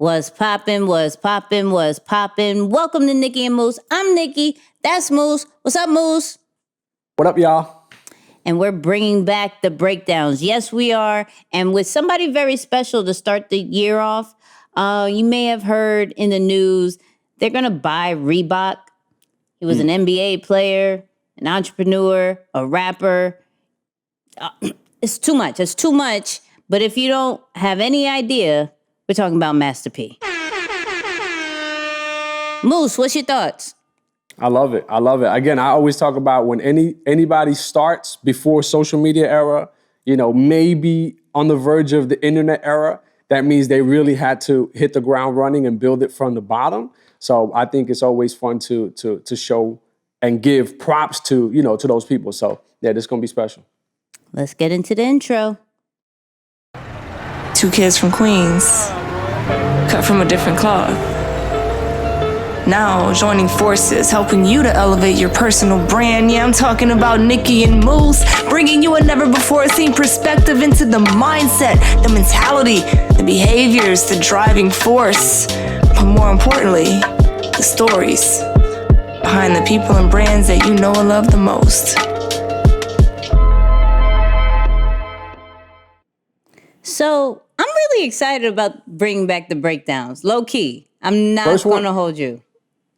Was poppin', was poppin', was poppin'. Welcome to Nicky and Moose. I'm Nicky. That's Moose. What's up, Moose? What up, y'all? And we're bringing back the breakdowns. Yes, we are. And with somebody very special to start the year off, you may have heard in the news, they're going to buy Reebok. He was an NBA player, an entrepreneur, a rapper. It's too much. It's too much. But if you don't have any idea, we're talking about Master P. Moose, what's your thoughts? I love it. I love it. Again, I always talk about when anybody starts before social media era, maybe on the verge of the internet era, that means they really had to hit the ground running and build it from the bottom. So I think it's always fun to show and give props to those people. So yeah, this is gonna be special. Let's get into the intro. Two kids from Queens, cut from a different cloth. Now joining forces, helping you to elevate your personal brand. Yeah, I'm talking about Nicky and Moose, bringing you a never-before-seen perspective into the mindset, the mentality, the behaviors, the driving force, but more importantly, the stories behind the people and brands that you know and love the most. So I'm really excited about bringing back the breakdowns. Low key, I'm not going to hold you.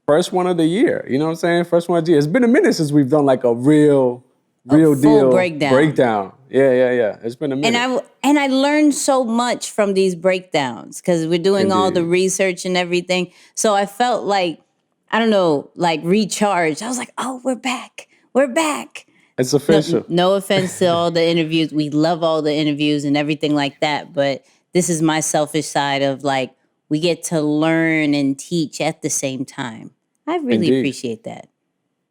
First one of the year, you know what I'm saying? First one of the year. It's been a minute since we've done like a real deal breakdown. Yeah. It's been a minute. And I learned so much from these breakdowns because we're doing all the research and everything. So I felt like, I don't know, like recharged. I was like, oh, we're back. We're back. It's official. No offense to all the interviews. We love all the interviews and everything like that. But this is my selfish side of like, we get to learn and teach at the same time. I really appreciate that.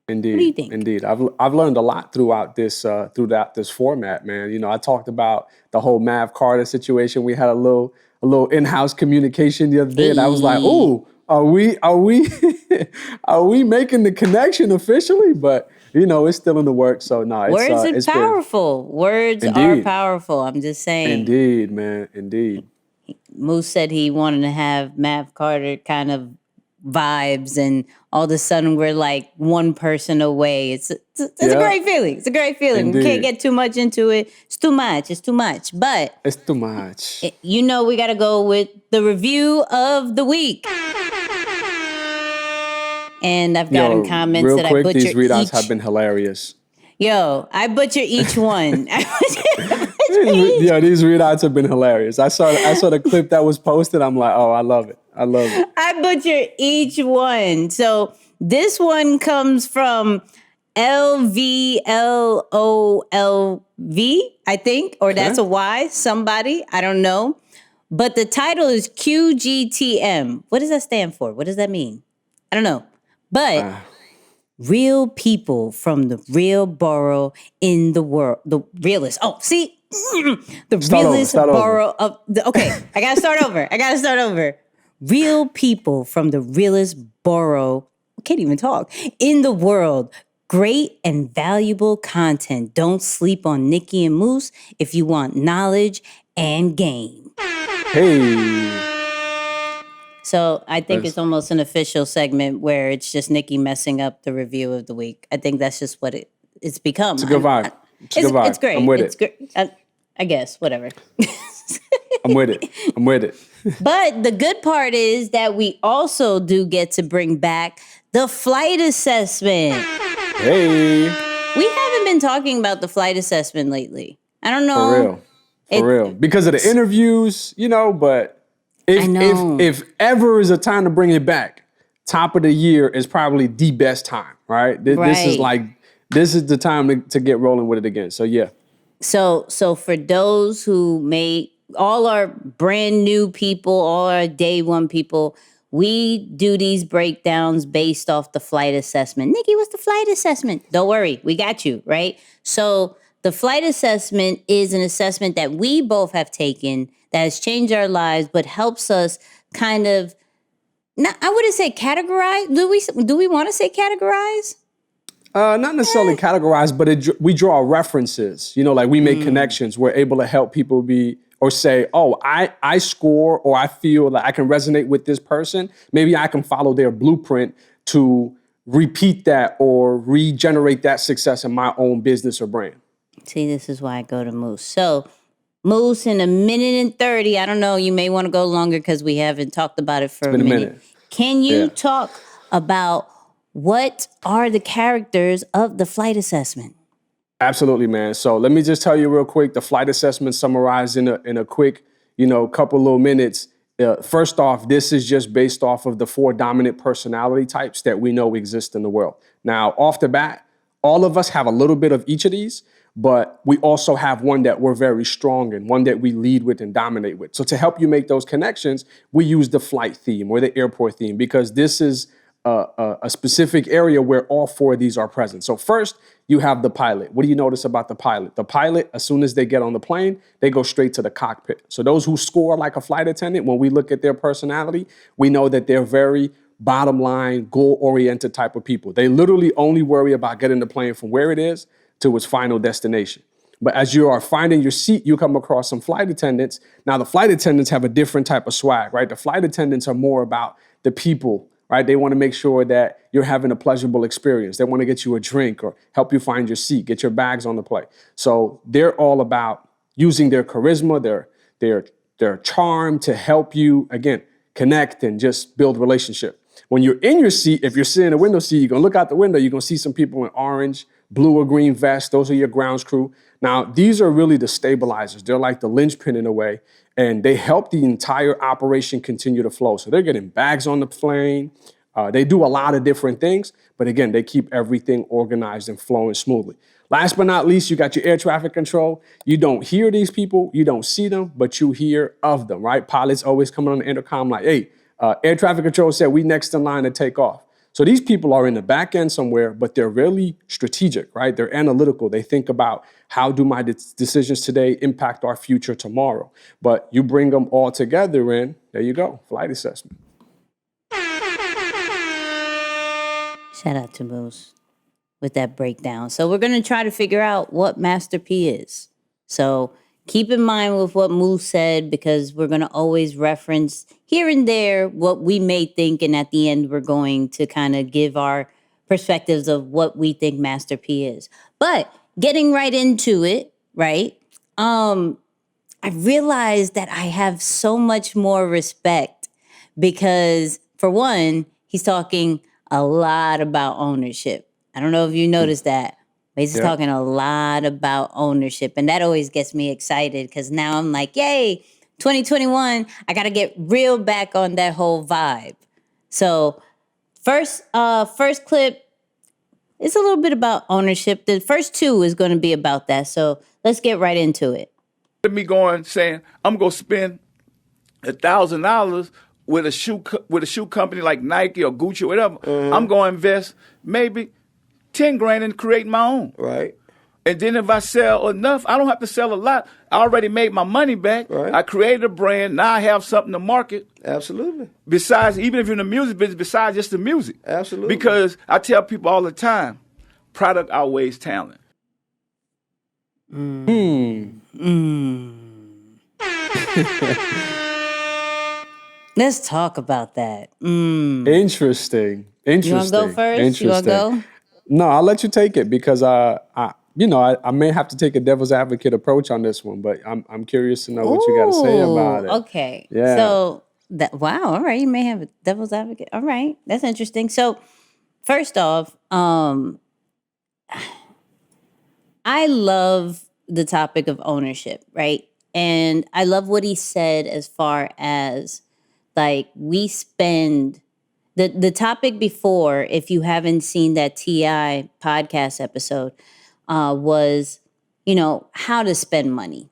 Indeed. What do you think? Indeed. I've learned a lot throughout this format, man. I talked about the whole Mav Carter situation. We had a little in-house communication the other day, and I was like, "Ooh, are we are we making the connection officially?" But it's still in the works. So no, words are powerful. Words are powerful. I'm just saying. Indeed, man. Indeed. Moose said he wanted to have Mav Carter kind of vibes, and all of a sudden we're like one person away. It's a great feeling. It's a great feeling. Indeed. We can't get too much into it. It's too much. It's too much. But it's too much. We got to go with the review of the week. And I've gotten comments real that quick, I butcher these readouts have been hilarious. Yo, I butcher each one. Yeah, these readouts have been hilarious. I saw the clip that was posted. I'm like, oh, I love it. I butcher each one. So this one comes from LVLOLV, I think, or that's a Y, somebody, I don't know. But the title is QGTM. What does that stand for? What does that mean? I don't know. But real people from the real borough in the world. The realest. Oh, see? The realest borough of... Okay, I got to start over. Real people from the realest borough... I can't even talk. In the world. Great and valuable content. Don't sleep on Nicky and Moose if you want knowledge and game. Hey... So I think it's almost an official segment where it's just Nicky messing up the review of the week. I think that's just what it's become. It's a good vibe. It's great. I'm with it. It's great. I guess, whatever. I'm with it. But the good part is that we also do get to bring back the flight assessment. Hey. We haven't been talking about the flight assessment lately. I don't know. For real. Because of the interviews, but... If ever is a time to bring it back, top of the year is probably the best time, right? This is the time to get rolling with it again. So yeah. So for those who all our brand new people, all our day one people, we do these breakdowns based off the flight assessment. Nicky, what's the flight assessment? Don't worry, we got you, right? So the flight assessment is an assessment that we both have taken that has changed our lives, but helps us kind of, I wouldn't say categorize. Do we want to say categorize? Not necessarily categorize, but we draw references. We make connections. We're able to help people be or say, oh, I score, or I feel that I can resonate with this person. Maybe I can follow their blueprint to repeat that or regenerate that success in my own business or brand. See, this is why I go to Moose. So, Moose, in a minute and 30, I don't know, you may want to go longer because we haven't talked about it for a minute. Can you talk about what are the characters of the flight assessment? Absolutely, man. So let me just tell you real quick, the flight assessment summarized in a quick, couple little minutes. First off, this is just based off of the 4 dominant personality types that we know exist in the world. Now, off the bat, all of us have a little bit of each of these, but we also have one that we're very strong in, one that we lead with and dominate with. So to help you make those connections, we use the flight theme or the airport theme, because this is a specific area where all 4 of these are present. So first, you have the pilot. What do you notice about the pilot? The pilot, as soon as they get on the plane, they go straight to the cockpit. So those who score like a flight attendant, when we look at their personality, we know that they're very bottom line, goal-oriented type of people. They literally only worry about getting the plane from where it is to its final destination. But as you are finding your seat, you come across some flight attendants. Now, the flight attendants have a different type of swag, right? The flight attendants are more about the people, right? They want to make sure that you're having a pleasurable experience. They want to get you a drink or help you find your seat, get your bags on the plane. So they're all about using their charisma, their charm to help you, again, connect and just build relationship. When you're in your seat, if you're sitting in a window seat, you're going to look out the window, you're going to see some people in orange, blue or green vests. Those are your grounds crew. Now, these are really the stabilizers. They're like the linchpin in a way, and they help the entire operation continue to flow. So they're getting bags on the plane. They do a lot of different things, but again, they keep everything organized and flowing smoothly. Last but not least, you got your air traffic control. You don't hear these people, you don't see them, but you hear of them, right? Pilots always coming on the intercom like, hey, air traffic control said we next in line to take off. So these people are in the back end somewhere, but they're really strategic, right? They're analytical. They think about how do my decisions today impact our future tomorrow? But you bring them all together and there you go, flight assessment. Shout out to Moose with that breakdown. So we're going to try to figure out what Master P is. So keep in mind with what Moose said, because we're going to always reference here and there what we may think. And at the end, we're going to kind of give our perspectives of what we think Master P is. But getting right into it, right? I realized that I have so much more respect because, for one, he's talking a lot about ownership. I don't know if you noticed that. He's talking a lot about ownership, and that always gets me excited because now I'm like, yay, 2021, I got to get real back on that whole vibe. So first clip is a little bit about ownership. The first 2 is going to be about that. So let's get right into it. Me going saying, I'm going to spend $1,000 with a shoe company like Nike or Gucci or whatever. I'm going to invest maybe 10 grand and create my own. Right. And then if I sell enough, I don't have to sell a lot. I already made my money back. Right. I created a brand. Now I have something to market. Absolutely. Besides, even if you're in the music business, besides just the music. Absolutely. Because I tell people all the time, product outweighs talent. Let's talk about that. Interesting. You want to go first? You want to go? No, I'll let you take it because I may have to take a devil's advocate approach on this one, but I'm curious to know what you got to say about it. Okay. Yeah. So all right. You may have a devil's advocate. All right. That's interesting. So first off, I love the topic of ownership, right? And I love what he said as far as like we spend the topic before, if you haven't seen that T.I podcast episode, was, how to spend money,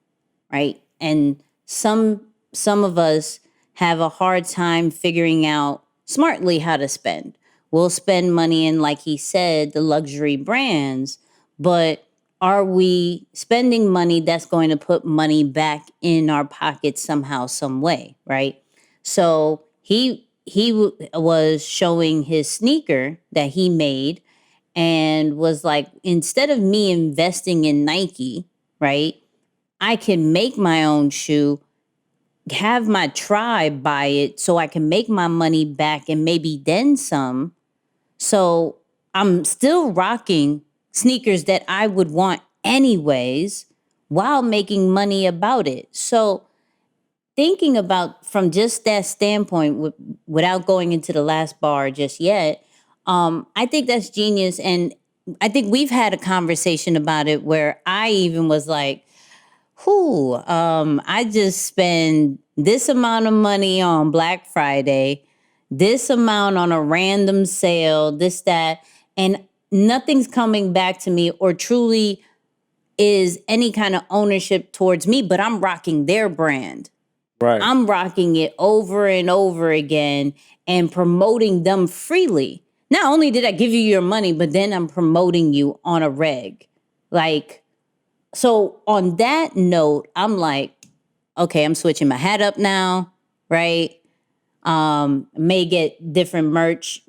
right? And some of us have a hard time figuring out smartly how to spend. We'll spend money in, like he said, the luxury brands, but are we spending money that's going to put money back in our pockets somehow, some way, right? So he was showing his sneaker that he made and was like, instead of me investing in Nike, right, I can make my own shoe, have my tribe buy it so I can make my money back and maybe then some. So I'm still rocking sneakers that I would want anyways while making money about it. So thinking about from just that standpoint, without going into the last bar just yet, I think that's genius. And I think we've had a conversation about it where I even was like, I just spend this amount of money on Black Friday, this amount on a random sale, this, that, and nothing's coming back to me or truly is any kind of ownership towards me, but I'm rocking their brand. Right. I'm rocking it over and over again and promoting them freely. Not only did I give you your money, but then I'm promoting you on a reg. Like, so on that note, I'm like, okay, I'm switching my hat up now, right? May get different merch,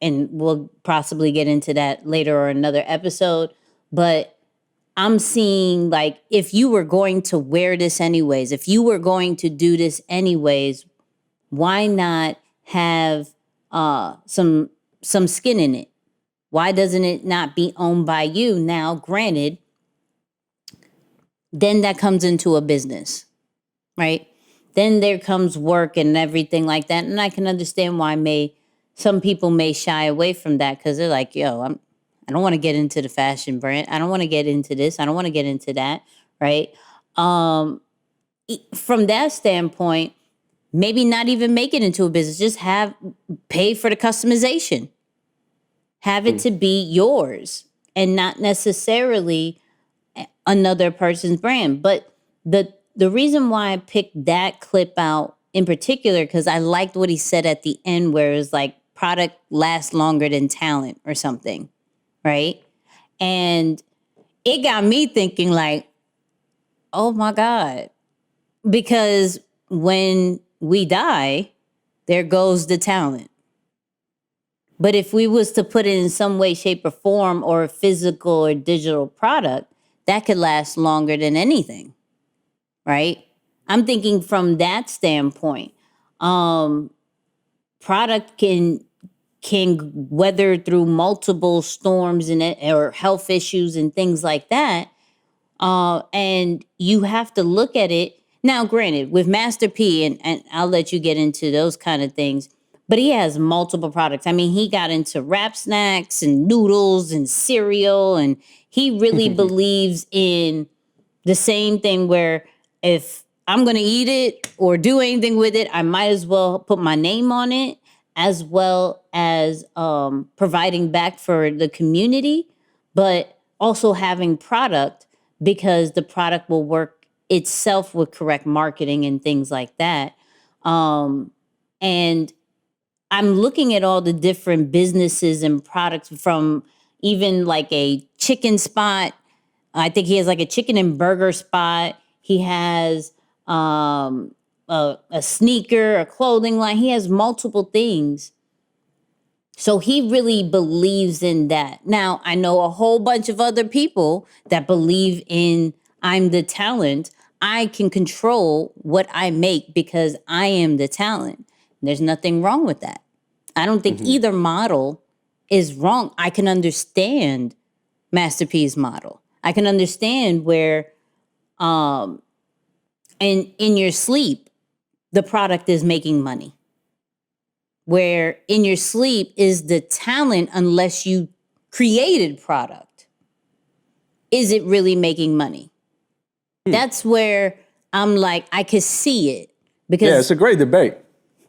and we'll possibly get into that later or another episode. But I'm seeing, like, if you were going to wear this anyways, if you were going to do this anyways, why not have some skin in it? Why doesn't it not be owned by you? Now, granted, then that comes into a business, right? Then there comes work and everything like that. And I can understand why some people may shy away from that because they're like, yo, I don't want to get into the fashion brand. I don't want to get into this. I don't want to get into that, right? From that standpoint, maybe not even make it into a business. Just pay for the customization. Have it to be yours and not necessarily another person's brand. But the reason why I picked that clip out in particular, because I liked what he said at the end where it was like, product lasts longer than talent or something, right? And it got me thinking like, oh my God. Because when we die, there goes the talent. But if we was to put it in some way, shape, or form, or a physical or digital product, that could last longer than anything, right? I'm thinking from that standpoint. Product can weather through multiple storms or health issues and things like that. And you have to look at it. Now, granted, with Master P, and I'll let you get into those kind of things, but he has multiple products. I mean, he got into wrap snacks and noodles and cereal, and he really believes in the same thing where if I'm going to eat it or do anything with it, I might as well put my name on it, as well as providing back for the community, but also having product because the product will work itself with correct marketing and things like that. And I'm looking at all the different businesses and products from even like a chicken spot. I think he has like a chicken and burger spot. He has a sneaker, a clothing line. He has multiple things. So he really believes in that. Now, I know a whole bunch of other people that believe in I'm the talent. I can control what I make because I am the talent. There's nothing wrong with that. I don't think either model is wrong. I can understand Master P's model. I can understand where in your sleep, the product is making money. Where in your sleep is the talent unless you created product. Is it really making money? That's where I'm like, I could see it. Because it's a great debate.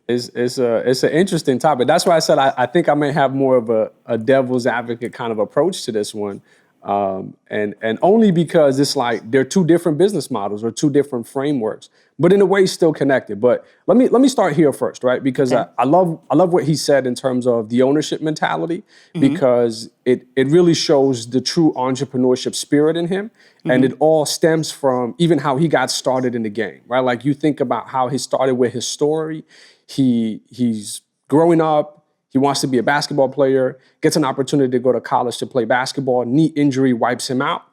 It's an interesting topic. That's why I said I think I may have more of a devil's advocate kind of approach to this one. And only because it's like they're two different business models or two different frameworks, but in a way still connected. But let me start here first, right? Because I love what he said in terms of the ownership mentality, because it really shows the true entrepreneurship spirit in him. And it all stems from even how he got started in the game, right? Like you think about how he started with his story. He's growing up. He wants to be a basketball player, gets an opportunity to go to college to play basketball. Knee injury wipes him out.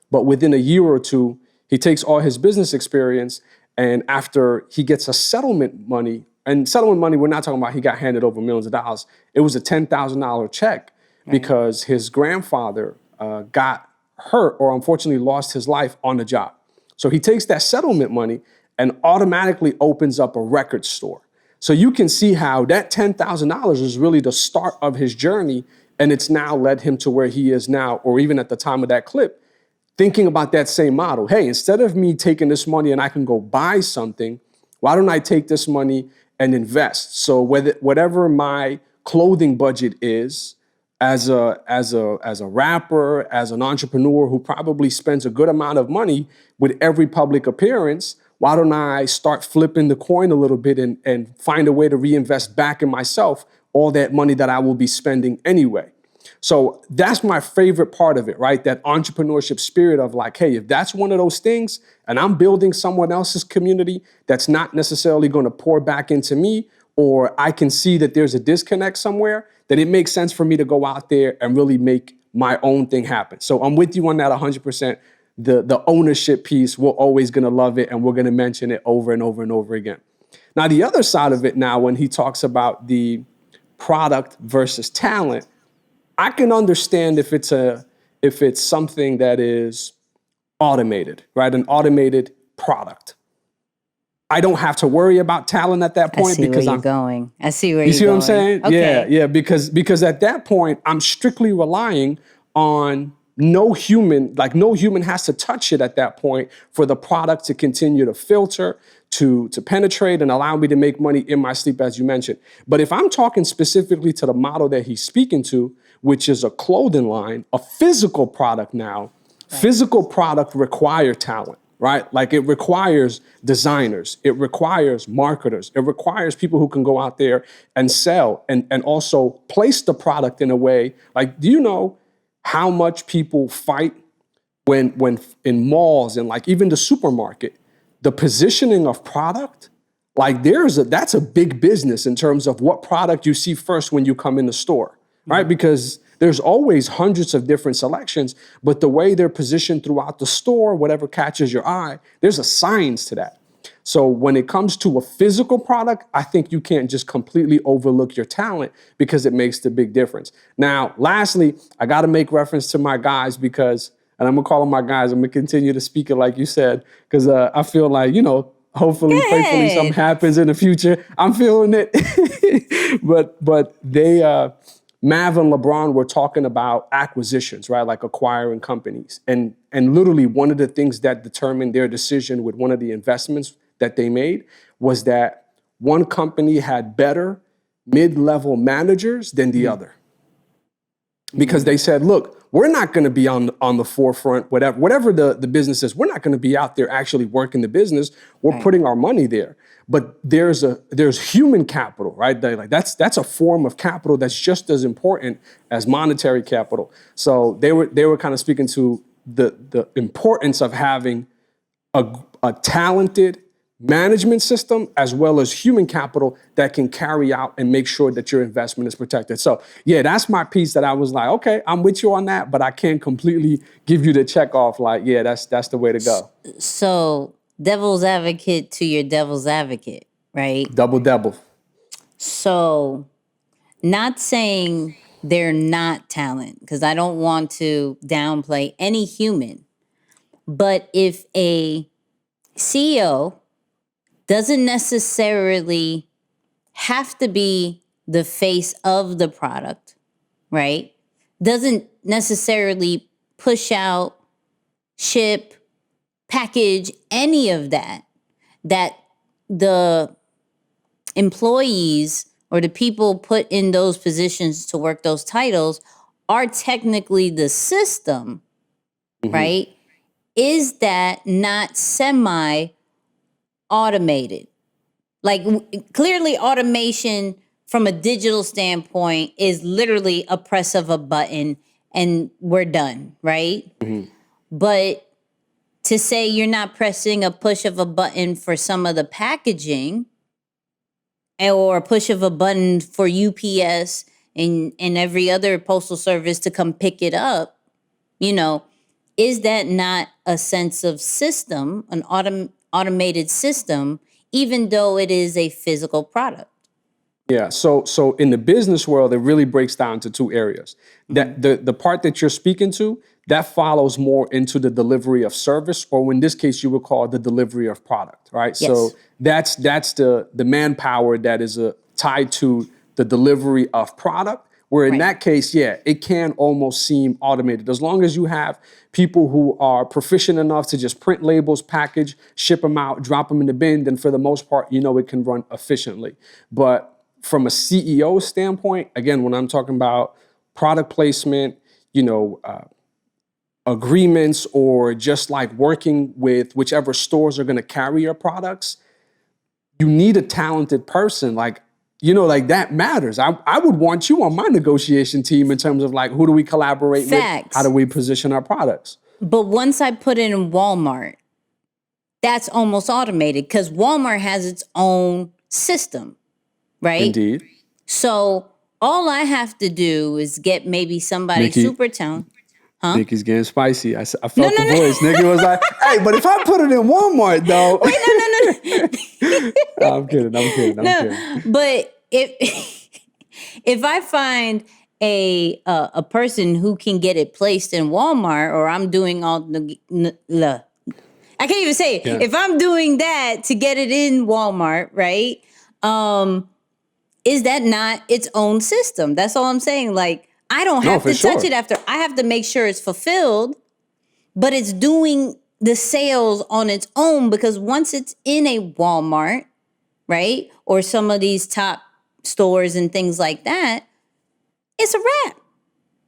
But within a year or two, He takes all his business experience, and after he gets a settlement money, and settlement money, we're not talking about he got handed over millions of dollars. It was a $10,000 check because his grandfather got hurt or unfortunately lost his life on the job. So he takes that settlement money and automatically opens up a record store. So you can see how that $10,000 is really the start of his journey, and it's now led him to where he is now, or even at the time of that clip, thinking about that same model. Hey, instead of me taking this money and I can go buy something, why don't I take this money and invest? So whatever my clothing budget is, as a rapper, as an entrepreneur who probably spends a good amount of money with every public appearance, why don't I start flipping the coin a little bit and find a way to reinvest back in myself all that money that I will be spending anyway? So that's my favorite part of it, right? That entrepreneurship spirit of like, hey, if that's one of those things and I'm building someone else's community that's not necessarily going to pour back into me, or I can see that there's a disconnect somewhere, then it makes sense for me to go out there and really make my own thing happen. So I'm with you on that 100%. The ownership piece, we're always going to love it, and we're going to mention it over and over and over again. Now, the other side of it now, when he talks about the product versus talent, I can understand if it's something that is automated, right? An automated product. I don't have to worry about talent at that point because I'm going. I see where you're going. You see what I'm saying? Okay. Yeah, because at that point I'm strictly relying on no human has to touch it at that point for the product to continue to filter, to penetrate and allow me to make money in my sleep, as you mentioned. But if I'm talking specifically to the model that he's speaking to, which is a clothing line, a physical product now, physical product require talent, right? Like it requires designers, it requires marketers, it requires people who can go out there and sell and also place the product in a way. Like, do you know how much people fight when in malls and like even the supermarket, the positioning of product, like that's a big business in terms of what product you see first when you come in the store, right? Because there's always hundreds of different selections, but the way they're positioned throughout the store, whatever catches your eye, there's a science to that. So when it comes to a physical product, I think you can't just completely overlook your talent because it makes the big difference. Now, lastly, I got to make reference to my guys because, and I'm going to call them my guys, I'm going to continue to speak it like you said, because I feel like, hopefully, faithfully, something happens in the future. I'm feeling it. but they, Mav and LeBron were talking about acquisitions, right? Like acquiring companies. And literally one of the things that determined their decision with one of the investments that they made was that one company had better mid-level managers than the other. Because they said, look, we're not going to be on the forefront, whatever the business is, we're not going to be out there actually working the business. We're putting our money there. But there's human capital, right? That's a form of capital that's just as important as monetary capital. So they were kind of speaking to the importance of having a talented management system as well as human capital that can carry out and make sure that your investment is protected. So yeah, that's my piece that I was like, okay, I'm with you on that, but I can't completely give you the check off like, yeah, that's the way to go. So devil's advocate to your devil's advocate, right? Double. So not saying they're not talent, because I don't want to downplay any human, but if a CEO doesn't necessarily have to be the face of the product, right? Doesn't necessarily push out, ship, package, any of that the employees or the people put in those positions to work those titles are technically the system, right? Is that not semi-automated? Like clearly automation from a digital standpoint is literally a press of a button and we're done, right? But to say you're not pressing a push of a button for some of the packaging or a push of a button for UPS and every other postal service to come pick it up, is that not a sense of system, an automated system, even though it is a physical product? Yeah. So in the business world, it really breaks down to two areas. That the part that you're speaking to, that follows more into the delivery of service, or in this case, you would call it the delivery of product, right? Yes. So that's the manpower that is tied to the delivery of product. Where in that case, yeah, it can almost seem automated. As long as you have people who are proficient enough to just print labels, package, ship them out, drop them in the bin, then for the most part, it can run efficiently. But from a CEO standpoint, again, when I'm talking about product placement, agreements, or just like working with whichever stores are going to carry your products, you need a talented person. Like that matters. I would want you on my negotiation team in terms of like, who do we collaborate with? How do we position our products? But once I put it in Walmart, that's almost automated because Walmart has its own system, right? Indeed. So all I have to do is get maybe somebody super talented. Huh? Nicky's getting spicy. I felt the voice. Nicky was like, hey, but if I put it in Walmart, though. Wait, no. I'm kidding. But if I find a person who can get it placed in Walmart, or I'm doing all I can't even say it. Yeah. If I'm doing that to get it in Walmart, right? Is that not its own system? That's all I'm saying. Like, I don't have to touch it after. I have to make sure it's fulfilled, but it's doing the sales on its own, because once it's in a Walmart, right, or some of these top stores and things like that, it's a wrap.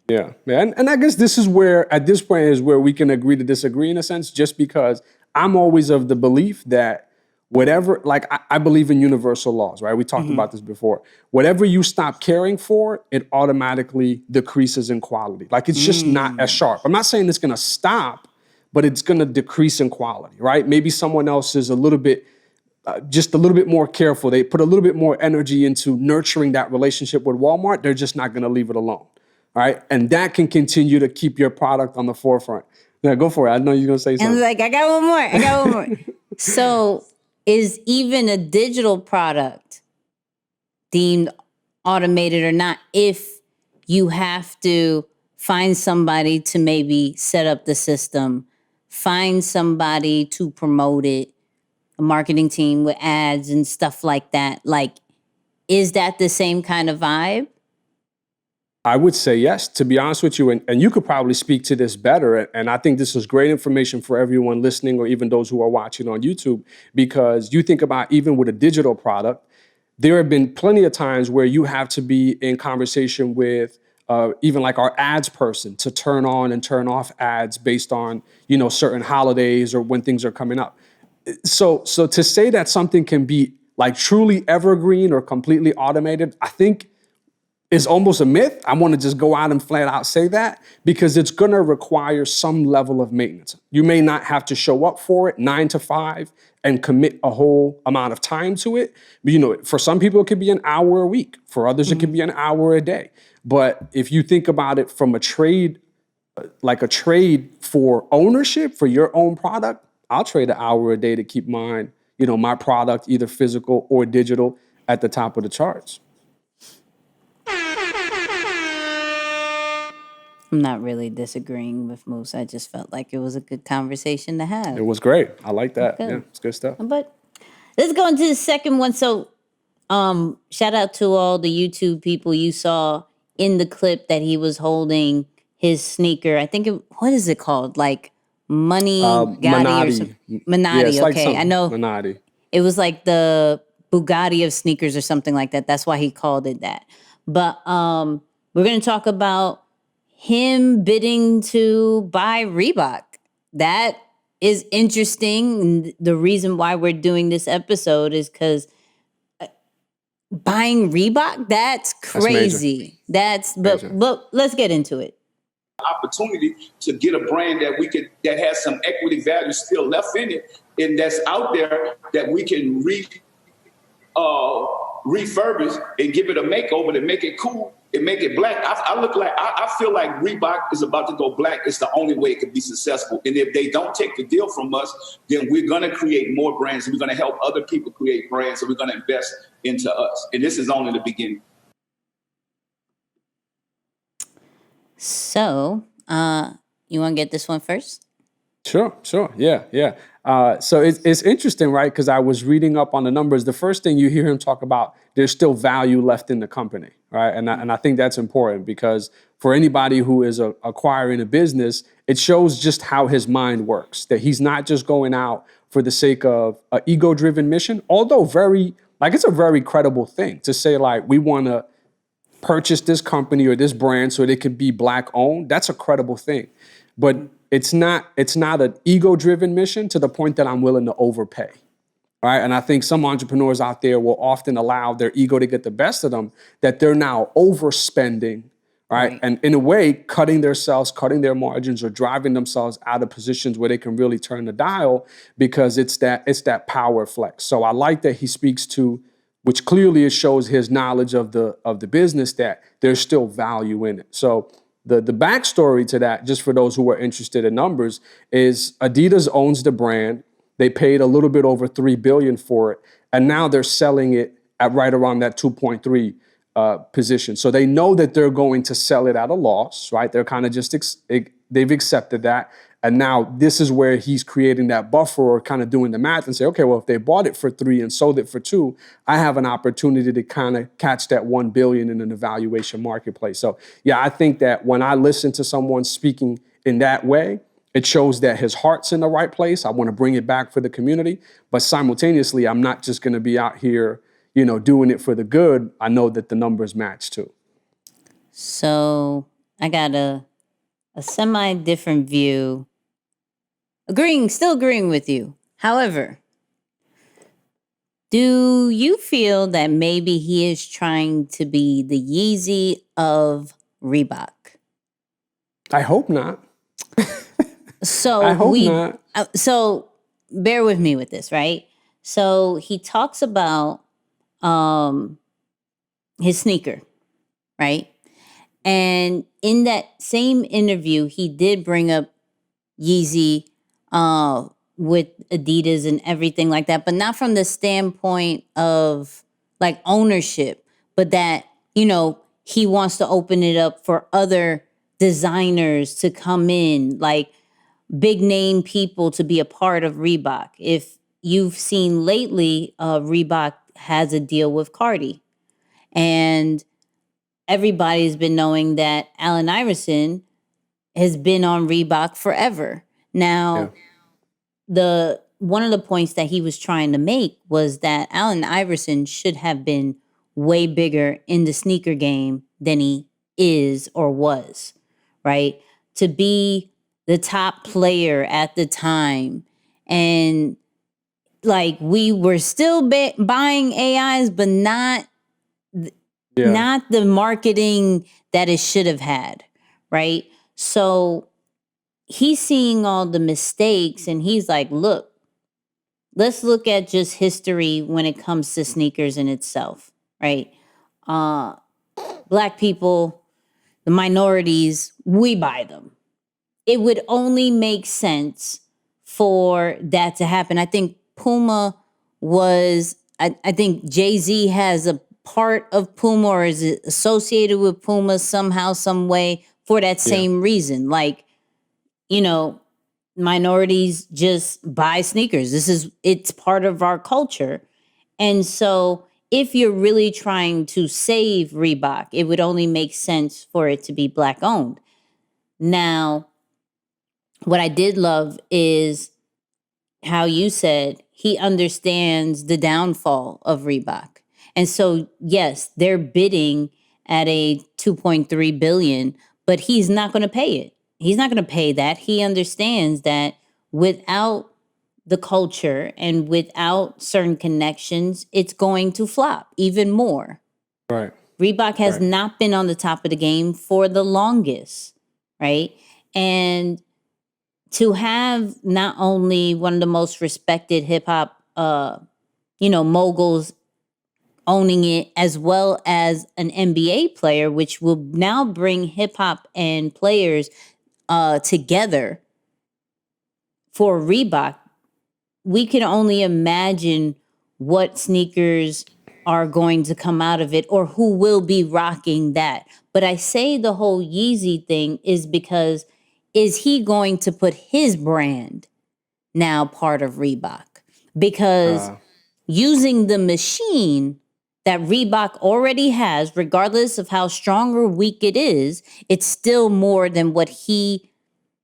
Yeah. And I guess this is where, at this point, is where we can agree to disagree in a sense, just because I'm always of the belief that whatever, like I believe in universal laws, right? We talked about this before. Whatever you stop caring for, it automatically decreases in quality. Like, it's just not as sharp. I'm not saying it's going to stop, but it's going to decrease in quality, right? Maybe someone else is just a little bit more careful. They put a little bit more energy into nurturing that relationship with Walmart. They're just not going to leave it alone, right? And that can continue to keep your product on the forefront. Yeah, go for it. I know you're going to say something. And like, I got one more. So, is even a digital product deemed automated or not, if you have to find somebody to maybe set up the system, find somebody to promote it, a marketing team with ads and stuff like that? Like, is that the same kind of vibe? I would say yes, to be honest with you. And you could probably speak to this better. And I think this is great information for everyone listening, or even those who are watching on YouTube, because you think about, even with a digital product, there have been plenty of times where you have to be in conversation with even like our ads person to turn on and turn off ads based on, certain holidays or when things are coming up. So to say that something can be like truly evergreen or completely automated, I think is almost a myth. I want to just go out and flat out say that, because it's going to require some level of maintenance. You may not have to show up for it 9 to 5 and commit a whole amount of time to it. But, for some people, it could be an hour a week. For others, it could be an hour a day. But if you think about it from a trade, like a trade for ownership for your own product, I'll trade an hour a day to keep mine, my product, either physical or digital, at the top of the charts. I'm not really disagreeing with Moose. I just felt like it was a good conversation to have. It was great. I like that. Yeah, it's good stuff. But let's go into the second one. So shout out to all the YouTube people. You saw in the clip that he was holding his sneaker. I think what is it called? Like Money Gotti or something. Minotti, yeah, okay. I know Minotti. It was like the Bugatti of sneakers or something like that. That's why he called it that. But we're going to talk about him bidding to buy Reebok. That is interesting. The reason why we're doing this episode is because buying Reebok, that's crazy. But let's get into it. Opportunity to get a brand that has some equity value still left in it, and that's out there that we can refurbish and give it a makeover to make it cool It make it black. I feel like Reebok is about to go black. It's the only way it could be successful. And if they don't take the deal from us, then we're going to create more brands. And we're going to help other people create brands. And we're going to invest into us. And this is only the beginning. So, you want to get this one first? Sure. Yeah. So it's interesting, right? Because I was reading up on the numbers. The first thing you hear him talk about, there's still value left in the company, right? And I think that's important because for anybody who is acquiring a business, it shows just how his mind works, that he's not just going out for the sake of an ego-driven mission, although it's a very credible thing to say, like, we want to purchase this company or this brand so it can be black owned. That's a credible thing. But it's not an ego-driven mission to the point that I'm willing to overpay, right? And I think some entrepreneurs out there will often allow their ego to get the best of them, that they're now overspending, right? And in a way, cutting their margins, or driving themselves out of positions where they can really turn the dial, because it's that power flex. So I like that he speaks to, which clearly it shows his knowledge of the business, that there's still value in it. So the backstory to that, just for those who are interested in numbers, is Adidas owns the brand. They paid a little bit over $3 billion for it, and now they're selling it at right around that 2.3 position. So they know that they're going to sell it at a loss, right? They're kind of just they've accepted that. And now this is where he's creating that buffer, or kind of doing the math and say, okay, well, if they bought it for 3 and sold it for 2, I have an opportunity to kind of catch that 1 billion in an evaluation marketplace. So yeah, I think that when I listen to someone speaking in that way, it shows that his heart's in the right place. I want to bring it back for the community, but simultaneously, I'm not just going to be out here, doing it for the good. I know that the numbers match too. So I got a semi-different view. Still agreeing with you. However, do you feel that maybe he is trying to be the Yeezy of Reebok? I hope not. So I hope not. So bear with me with this, right? So he talks about his sneaker, right? And in that same interview, he did bring up Yeezy with Adidas and everything like that, but not from the standpoint of like ownership, but that, he wants to open it up for other designers to come in, like big name people to be a part of Reebok. If you've seen lately, Reebok has a deal with Cardi, and everybody's been knowing that Allen Iverson has been on Reebok forever. Now, one of the points that he was trying to make was that Allen Iverson should have been way bigger in the sneaker game than he is or was, right? To be the top player at the time. And like, we were still buying AIs, but not the marketing that it should have had, right? So he's seeing all the mistakes, and he's like, look, let's look at just history when it comes to sneakers in itself, right? Black people, the minorities, we buy them. It would only make sense for that to happen. I think Puma I think Jay-Z has a part of Puma, or is associated with Puma somehow, some way, for that same reason. Like, minorities just buy sneakers. It's part of our culture. And so if you're really trying to save Reebok, it would only make sense for it to be Black owned. Now, what I did love is how you said he understands the downfall of Reebok. And so, yes, they're bidding at a 2.3 billion, but he's not going to pay it. He's not going to pay that. He understands that without the culture and without certain connections, it's going to flop even more. Right. Reebok has not been on the top of the game for the longest, right? And to have not only one of the most respected hip hop, moguls owning it, as well as an NBA player, which will now bring hip hop and players together for Reebok. We can only imagine what sneakers are going to come out of it or who will be rocking that. But I say the whole Yeezy thing is because is he going to put his brand now part of Reebok? Because using the machine that Reebok already has, regardless of how strong or weak it is, it's still more than what he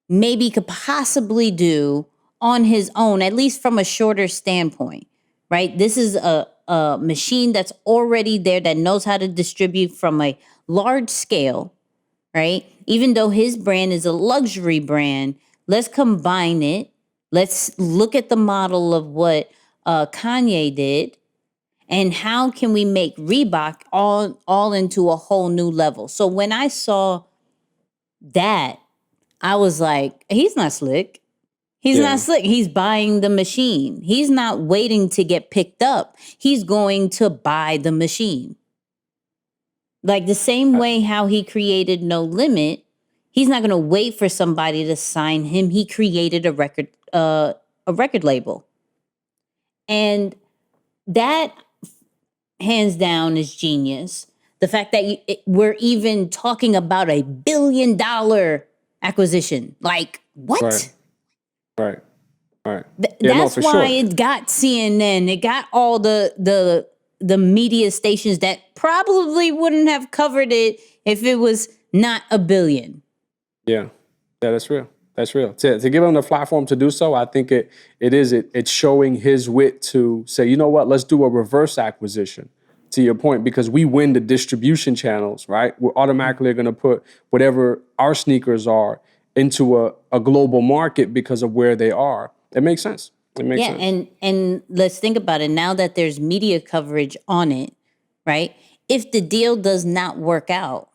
maybe could possibly do on his own, at least from a shorter standpoint, right? This is a machine that's already there that knows how to distribute from a large scale, right? Even though his brand is a luxury brand, let's combine it. Let's look at the model of what Kanye did, and how can we make Reebok all into a whole new level? So when I saw that, I was like, he's not slick. He's not slick. He's buying the machine. He's not waiting to get picked up. He's going to buy the machine. Like the same way how he created No Limit, he's not going to wait for somebody to sign him. He created a record label. And that, hands down, is genius. The fact that we're even talking about $1 billion acquisition. Like, what? Right. That's why it got CNN. It got all the media stations that probably wouldn't have covered it if it was not $1 billion. Yeah, that's real. That's real. To give him the platform to do so, I think it's showing his wit to say, you know what, let's do a reverse acquisition, to your point, because we win the distribution channels, right? We're automatically going to put whatever our sneakers are into a global market because of where they are. It makes sense. It makes sense. Yeah, and let's think about it. Now that there's media coverage on it, right? If the deal does not work out,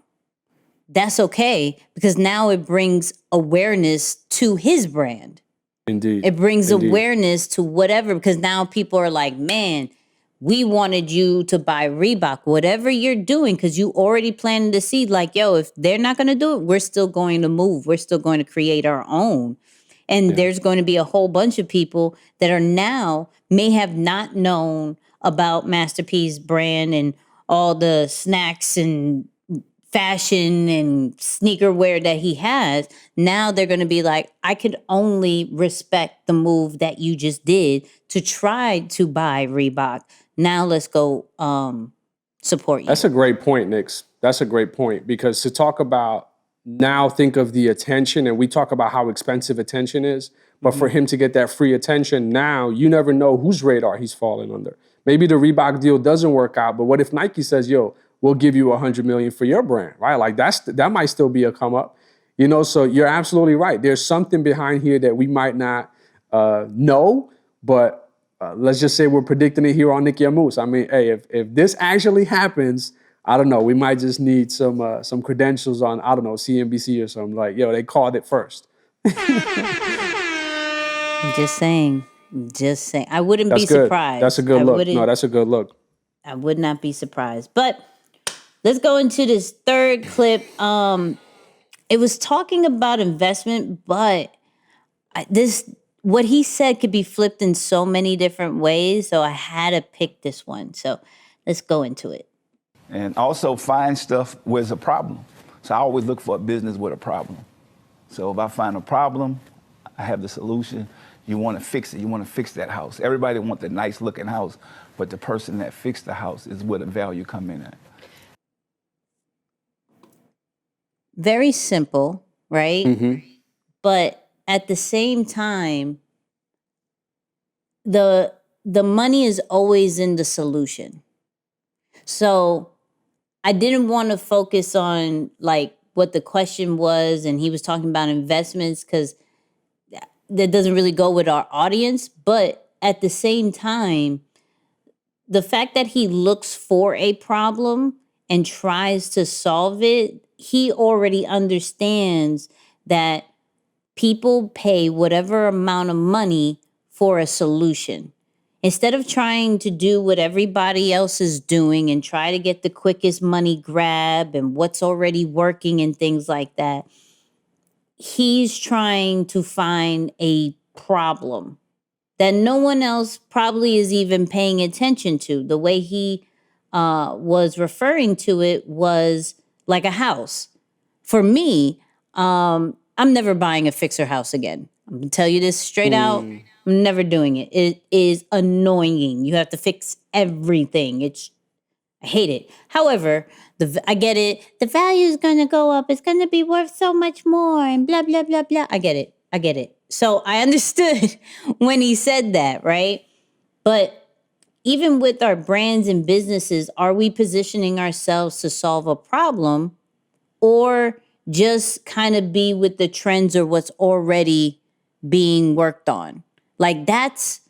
that's okay, because now it brings awareness to his brand. Indeed. It brings awareness to whatever, because now people are like, man, we wanted you to buy Reebok, whatever you're doing, because you already planted the seed. Like, yo, if they're not going to do it, we're still going to move. We're still going to create our own. And there's going to be a whole bunch of people that are now may have not known about Master P's brand and all the snacks and fashion and sneaker wear that he has. Now they're going to be like, I could only respect the move that you just did to try to buy Reebok. Now let's go support you. That's a great point, Nix. That's a great point, because to talk about now, think of the attention, and we talk about how expensive attention is, but for him to get that free attention now, you never know whose radar he's falling under. Maybe the Reebok deal doesn't work out, but what if Nike says, yo, we'll give you $100 million for your brand, right? Like that might still be a come up, so you're absolutely right. There's something behind here that we might not know, but let's just say we're predicting it here on Nicky and Moose. I mean, hey, if this actually happens, I don't know, we might just need some credentials on, I don't know, CNBC or something. Like, yo, they called it first. Just saying. I wouldn't be surprised. That's a good look. No, that's a good look. I would not be surprised. But let's go into this third clip. It was talking about investment, but what he said could be flipped in so many different ways. So I had to pick this one. So let's go into it. And also find stuff where there's a problem. So I always look for a business with a problem. So if I find a problem, I have the solution. You want to fix it. You want to fix that house. Everybody wants a nice looking house, but the person that fixed the house is where the value come in at. Very simple, right? Mm-hmm. But at the same time, the money is always in the solution. So I didn't want to focus on like what the question was, and he was talking about investments because that doesn't really go with our audience. But at the same time, the fact that he looks for a problem and tries to solve it, he already understands that people pay whatever amount of money for a solution. Instead of trying to do what everybody else is doing and try to get the quickest money grab and what's already working and things like that, he's trying to find a problem that no one else probably is even paying attention to. The way he was referring to it was like a house. For me, I'm never buying a fixer house again. I'm gonna tell you this straight out. I'm never doing it. It is annoying. You have to fix everything. I hate it. However, I get it. The value is going to go up. It's going to be worth so much more and blah, blah, blah, blah. I get it. So I understood when he said that, right? But even with our brands and businesses, are we positioning ourselves to solve a problem or just kind of be with the trends or what's already being worked on? Like that's,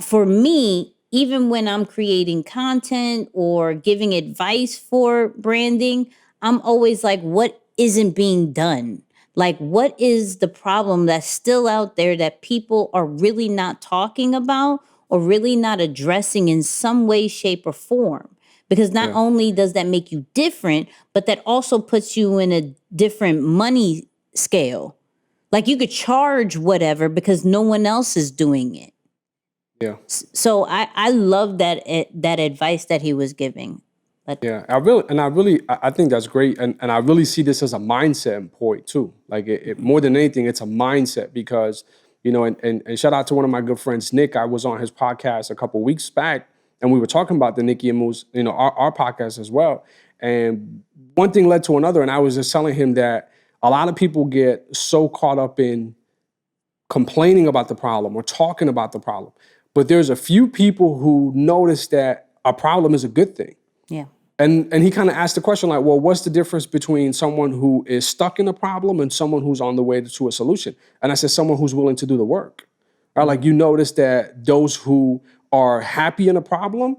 for me, even when I'm creating content or giving advice for branding, I'm always like, what isn't being done? Like, what is the problem that's still out there that people are really not talking about or really not addressing in some way, shape, or form? Because not only does that make you different, but that also puts you in a different money scale. Like you could charge whatever because no one else is doing it. Yeah. So I love that advice that he was giving. But Yeah, I think that's great, and I really see this as a mindset point too. Like it more than anything, it's a mindset because and shout out to one of my good friends, Nick. I was on his podcast a couple weeks back, and we were talking about the Nicky and Moose, our podcast as well. And one thing led to another, and I was just telling him that a lot of people get so caught up in complaining about the problem or talking about the problem. But there's a few people who notice that a problem is a good thing. yeah. And he kind of asked the question like, well, what's the difference between someone who is stuck in a problem and someone who's on the way to a solution? And I said, someone who's willing to do the work. Right? Like you notice that those who are happy in a problem,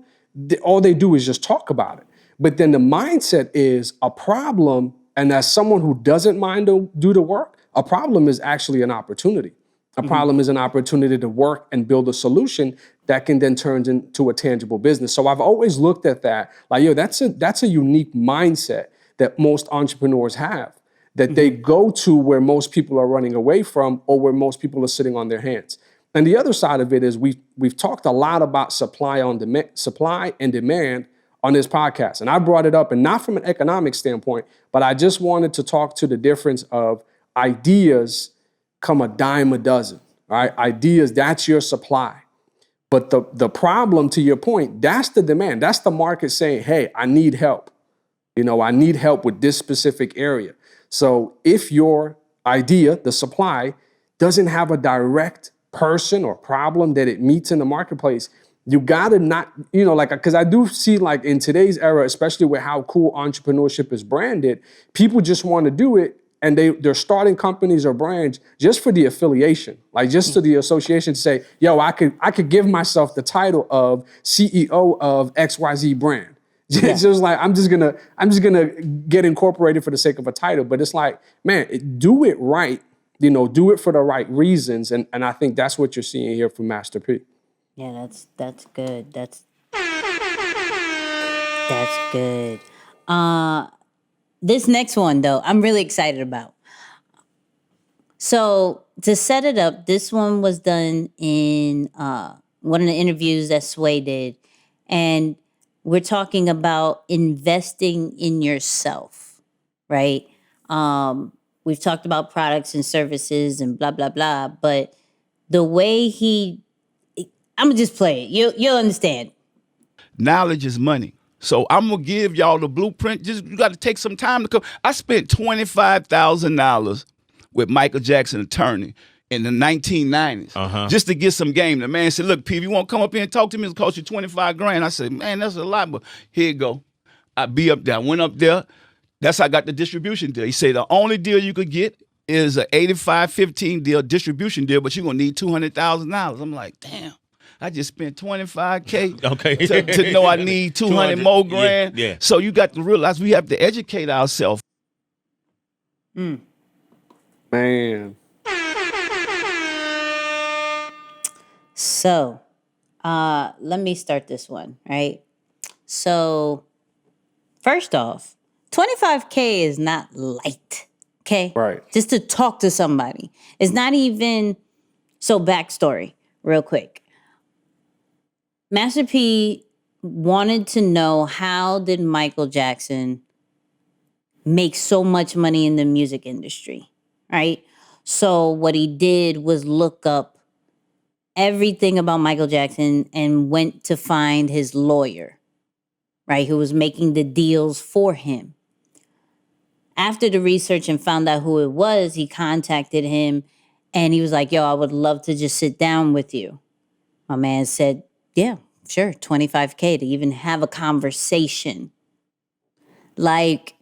all they do is just talk about it. But then the mindset is a problem, and as someone who doesn't mind to do the work, a problem is actually an opportunity. A problem is an opportunity to work and build a solution that can then turn into a tangible business. So I've always looked at that like, that's a unique mindset that most entrepreneurs have, that they go to where most people are running away from or where most people are sitting on their hands. And the other side of it is we've talked a lot about supply and demand on this podcast. And I brought it up, and not from an economic standpoint, but I just wanted to talk to the difference of ideas come a dime a dozen, right? Ideas, that's your supply. But the problem, to your point, that's the demand. That's the market saying, hey, I need help. I need help with this specific area. So if your idea, the supply, doesn't have a direct person or problem that it meets in the marketplace, you gotta not, because I do see like in today's era, especially with how cool entrepreneurship is branded, people just want to do it. And they're starting companies or brands just for the affiliation, like just to the association to say, yo, I could give myself the title of CEO of XYZ brand. It's just like I'm just gonna get incorporated for the sake of a title. But it's like, man, do it right, do it for the right reasons. And I think that's what you're seeing here from Master P. Yeah, that's good. That's good. This next one, though, I'm really excited about. So to set it up, this one was done in one of the interviews that Sway did. And we're talking about investing in yourself, right? We've talked about products and services and blah, blah, blah. But the way I'm going to just play it. You'll understand. Knowledge is money. So I'm gonna give y'all the blueprint. You got to take some time to come. I spent $25,000 with Michael Jackson attorney in the 1990s just to get some game. The man said, "Look, P, if you want to come up here and talk to me, it'll cost you $25,000." I said, "Man, that's a lot, but here you go." I be up there. I went up there. That's how I got the distribution deal. He said the only deal you could get is an 85-15 deal, distribution deal, but you're gonna need $200,000. I'm like, damn. I just spent $25K to know I need 200 more grand. Yeah. So you got to realize we have to educate ourselves. Man. So Let me start this one, right? So, first off, 25K is not light, okay? Right. Just to talk to somebody. It's not even, so backstory, real quick. Master P wanted to know, how did Michael Jackson make so much money in the music industry, right? So what he did was look up everything about Michael Jackson and went to find his lawyer, right, who was making the deals for him. After the research and found out who it was, he contacted him and he was like, yo, I would love to just sit down with you. My man said, yeah, sure, 25K to even have a conversation. Like,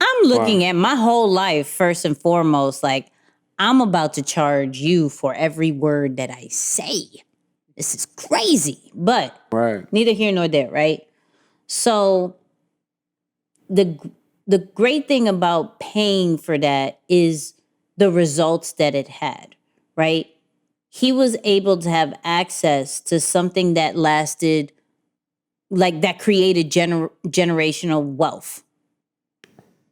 I'm looking at my whole life, first and foremost, like, I'm about to charge you for every word that I say. This is crazy, but neither here nor there, right? So the great thing about paying for that is the results that it had, right? He was able to have access to something that lasted, like that created generational wealth.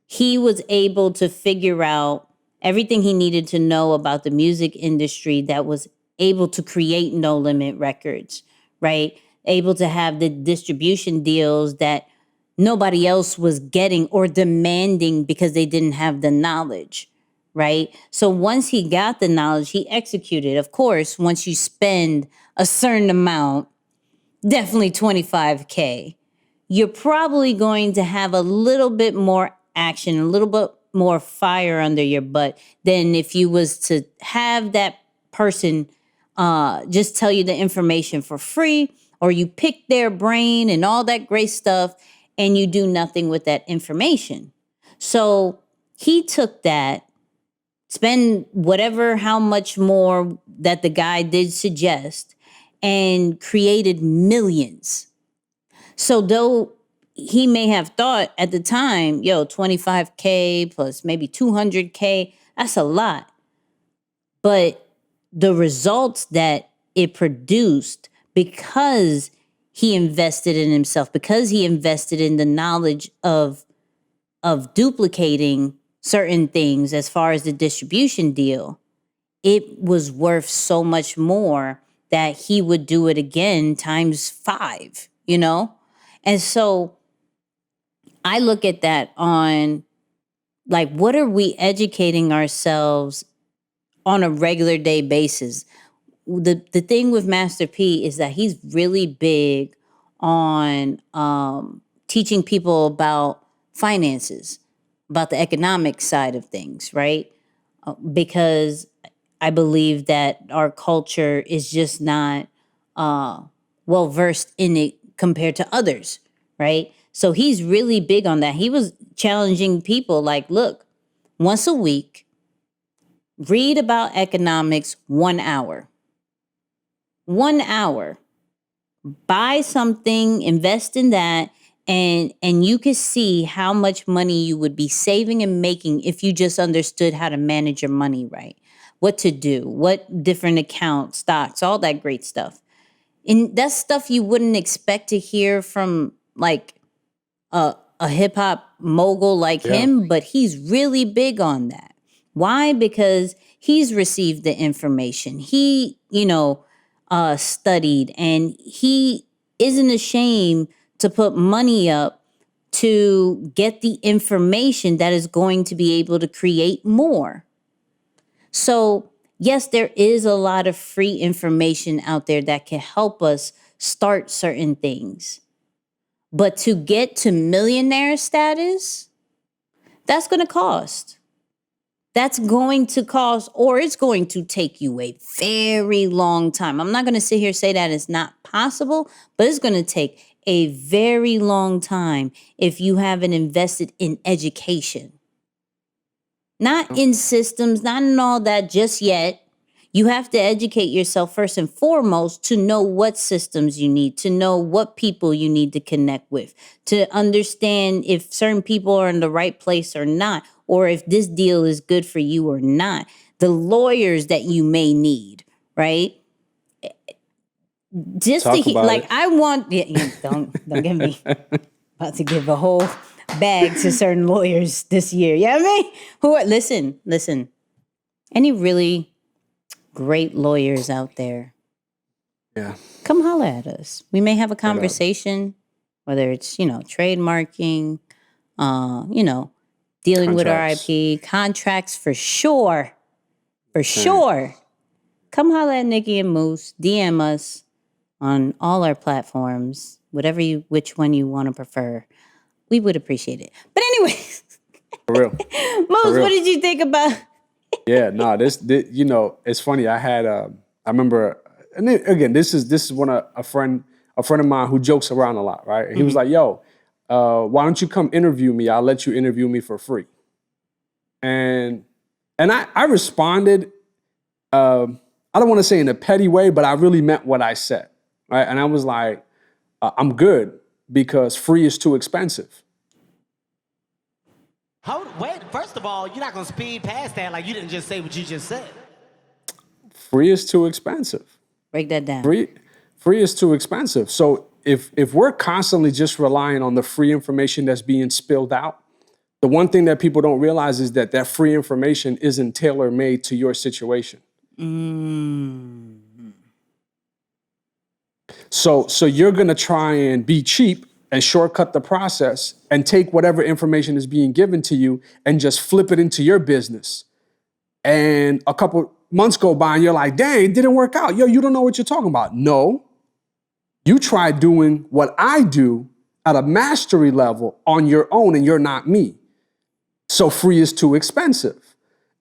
He was able to figure out everything he needed to know about the music industry that was able to create No Limit Records, right? Able to have the distribution deals that nobody else was getting or demanding because they didn't have the knowledge, right? So once he got the knowledge, he executed. Of course, once you spend a certain amount, definitely 25K, you're probably going to have a little bit more action, a little bit more fire under your butt than if you was to have that person just tell you the information for free, or you pick their brain and all that great stuff and you do nothing with that information. So he took that, spend whatever, how much more that the guy did suggest, and created millions. So though he may have thought at the time, yo, 25K plus maybe 200K, that's a lot. But the results that it produced, because he invested in himself, because he invested in the knowledge of duplicating certain things as far as the distribution deal, it was worth so much more that he would do it again times 5, you know? And so I look at that on, like, what are we educating ourselves on a regular day basis? The thing with Master P is that he's really big on teaching people about finances, about the economic side of things, right? Because I believe that our culture is just not well versed in it compared to others, right? So he's really big on that. He was challenging people like, look, once a week, read about economics 1 hour. 1 hour. Buy something, invest in that, and you can see how much money you would be saving and making if you just understood how to manage your money right. What to do, what different accounts, stocks, all that great stuff. And that's stuff you wouldn't expect to hear from like a hip hop mogul like him, but he's really big on that. Why? Because he's received the information. He, studied, and he isn't ashamed to put money up to get the information that is going to be able to create more. So, yes, there is a lot of free information out there that can help us start certain things. But to get to millionaire status, that's going to cost. That's going to cost, or it's going to take you a very long time. I'm not going to sit here and say that it's not possible, but it's going to take a very long time if you haven't invested in education. Not in systems, not in all that just yet. You have to educate yourself first and foremost to know what systems you need, to know what people you need to connect with, to understand if certain people are in the right place or not, or if this deal is good for you or not. The lawyers that you may need, right? just Talk to hear, about like, it. I want, don't get me about to give a whole bag to certain lawyers this year. You know what I mean? Who are, listen, any really great lawyers out there, Yeah. come holler at us. We may have a conversation, whether it's, trademarking, dealing with our Contracts. IP, contracts for sure. For sure. Come holler at Nicky and Moose, DM us on all our platforms, which one you want to prefer. We would appreciate it. But anyway, For real. Moose, real. what did you think about? Yeah, no, this it's funny. I had I remember, and then, again, this is one of a friend of mine who jokes around a lot, right? And he was like, "Yo, why don't you come interview me? I'll let you interview me for free." And I responded, I don't want to say in a petty way, but I really meant what I said, right? And I was like, I'm good because free is too expensive. Wait, first of all, you're not going to speed past that like you didn't just say what you just said. Free is too expensive. Break that down. Free is too expensive. So if we're constantly just relying on the free information that's being spilled out, the one thing that people don't realize is that free information isn't tailor-made to your situation. So you're going to try and be cheap and shortcut the process and take whatever information is being given to you and just flip it into your business. And a couple months go by and you're like, dang, it didn't work out. Yo, you don't know what you're talking about. No, you try doing what I do at a mastery level on your own and you're not me. So free is too expensive.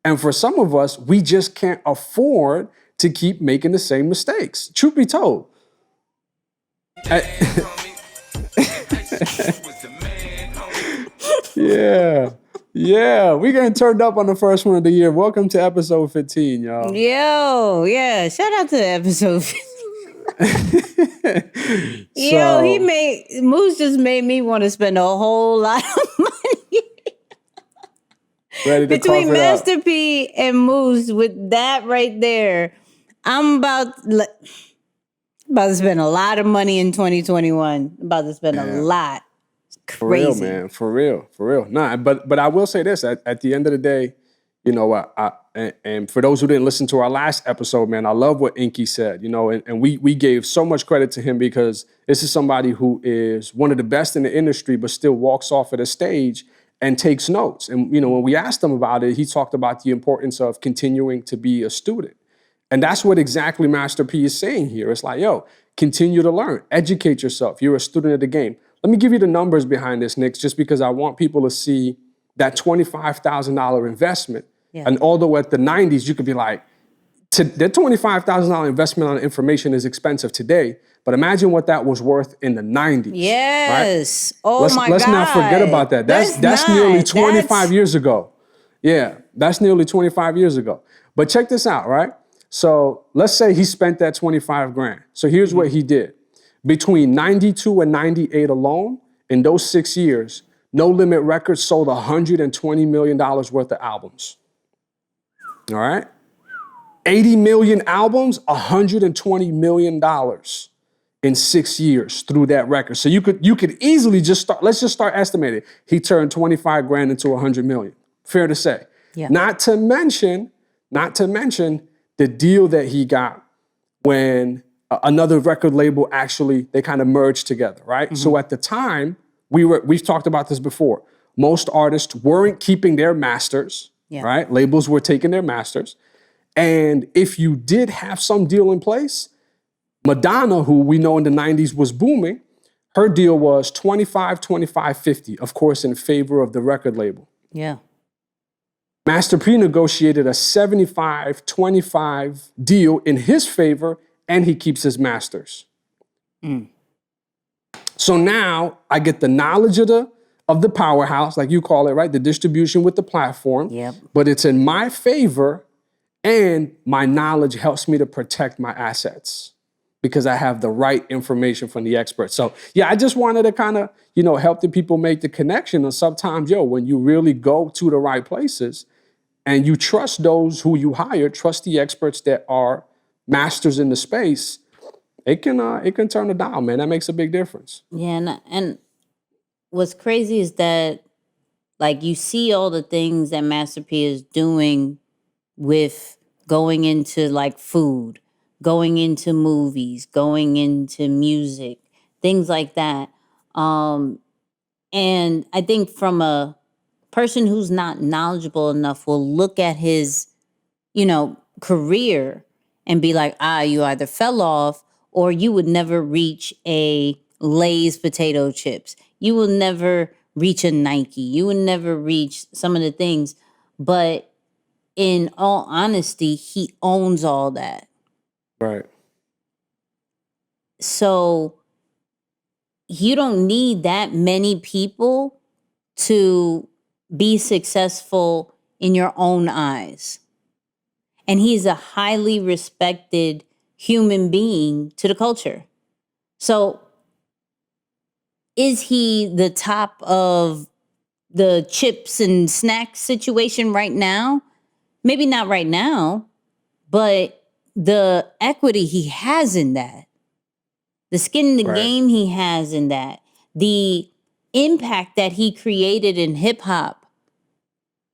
And for some of us, we just can't afford to keep making the same mistakes. Truth be told. Yeah, we getting turned up on the first one of the year. Welcome to episode 15, y'all. Yo, yeah, shout out to episode 15. Moose just made me want to spend a whole lot of money. Ready to Between cough it up. Master P and Moose, with that right there, I'm about to spend a lot of money in 2021. About to spend a lot. It's For real, crazy. man. For real. Nah, but I will say this. At the end of the day, and for those who didn't listen to our last episode, man, I love what Inky said, and we gave so much credit to him because this is somebody who is one of the best in the industry, but still walks off of the stage and takes notes. And, when we asked him about it, he talked about the importance of continuing to be a student. And that's what exactly Master P is saying here. It's like, yo, continue to learn, educate yourself. You're a student of the game. Let me give you the numbers behind this, Nick, just because I want people to see that $25,000 investment. Yeah. And although at the 90s, you could be like, the $25,000 investment on information is expensive today, but imagine what that was worth in the 90s. Yes. Right? Oh, let's my God. Let's not forget about that. That's nearly 25 years ago. Yeah, that's nearly 25 years ago. But check this out, right? So let's say he spent that 25 grand. So here's what he did. Between 92 and 98 alone, in those 6 years, No Limit Records sold $120 million worth of albums. All right? 80 million albums, $120 million in 6 years through that record. So you could easily let's just start estimating. He turned 25 grand into 100 million. Fair to say. Yeah. Not to mention the deal that he got when another record label they kind of merged together, right? Mm-hmm. So at the time, we've talked about this before. Most artists weren't keeping their masters, right? Labels were taking their masters. And if you did have some deal in place, Madonna, who we know in the 90s was booming, her deal was 25, 25, 50, of course, in favor of the record label. Yeah. Master P negotiated a 75-25 deal in his favor, and he keeps his masters. So now I get the knowledge of the powerhouse, like you call it, right? The distribution with the platform. Yep. But it's in my favor, and my knowledge helps me to protect my assets because I have the right information from the experts. So yeah, I just wanted to kind of, help the people make the connection. And sometimes, when you really go to the right places and you trust those who you hire, trust the experts that are masters in the space, it can turn a dial, man. That makes a big difference. Yeah, and what's crazy is that, like, you see all the things that Master P is doing with going into like food, going into movies, going into music, things like that. And I think from a person who's not knowledgeable enough will look at his, career and be like, you either fell off or you would never reach a Lay's potato chips. You will never reach a Nike. You will never reach some of the things. But in all honesty, he owns all that. Right. So you don't need that many people to be successful in your own eyes. And he's a highly respected human being to the culture. So is he the top of the chips and snacks situation right now? Maybe not right now, but the equity he has in that, the skin in the game he has in that, the impact that he created in hip hop,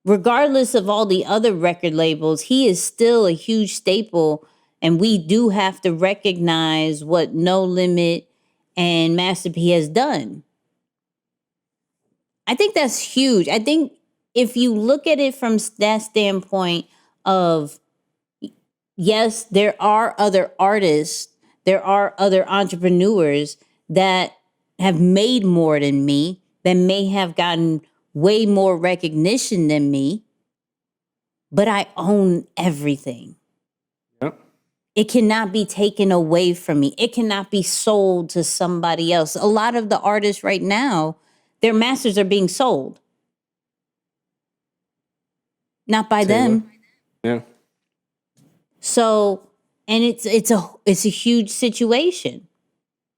regardless of all the other record labels, he is still a huge staple. And we do have to recognize what No Limit and Master P has done. I think that's huge. I think if you look at it from that standpoint of, yes, there are other artists, there are other entrepreneurs that have made more than me, that may have gotten way more recognition than me, but I own everything. Yep. It cannot be taken away from me. It cannot be sold to somebody else. A lot of the artists right now, their masters are being sold. Not by them. Yeah. So, and it's a huge situation.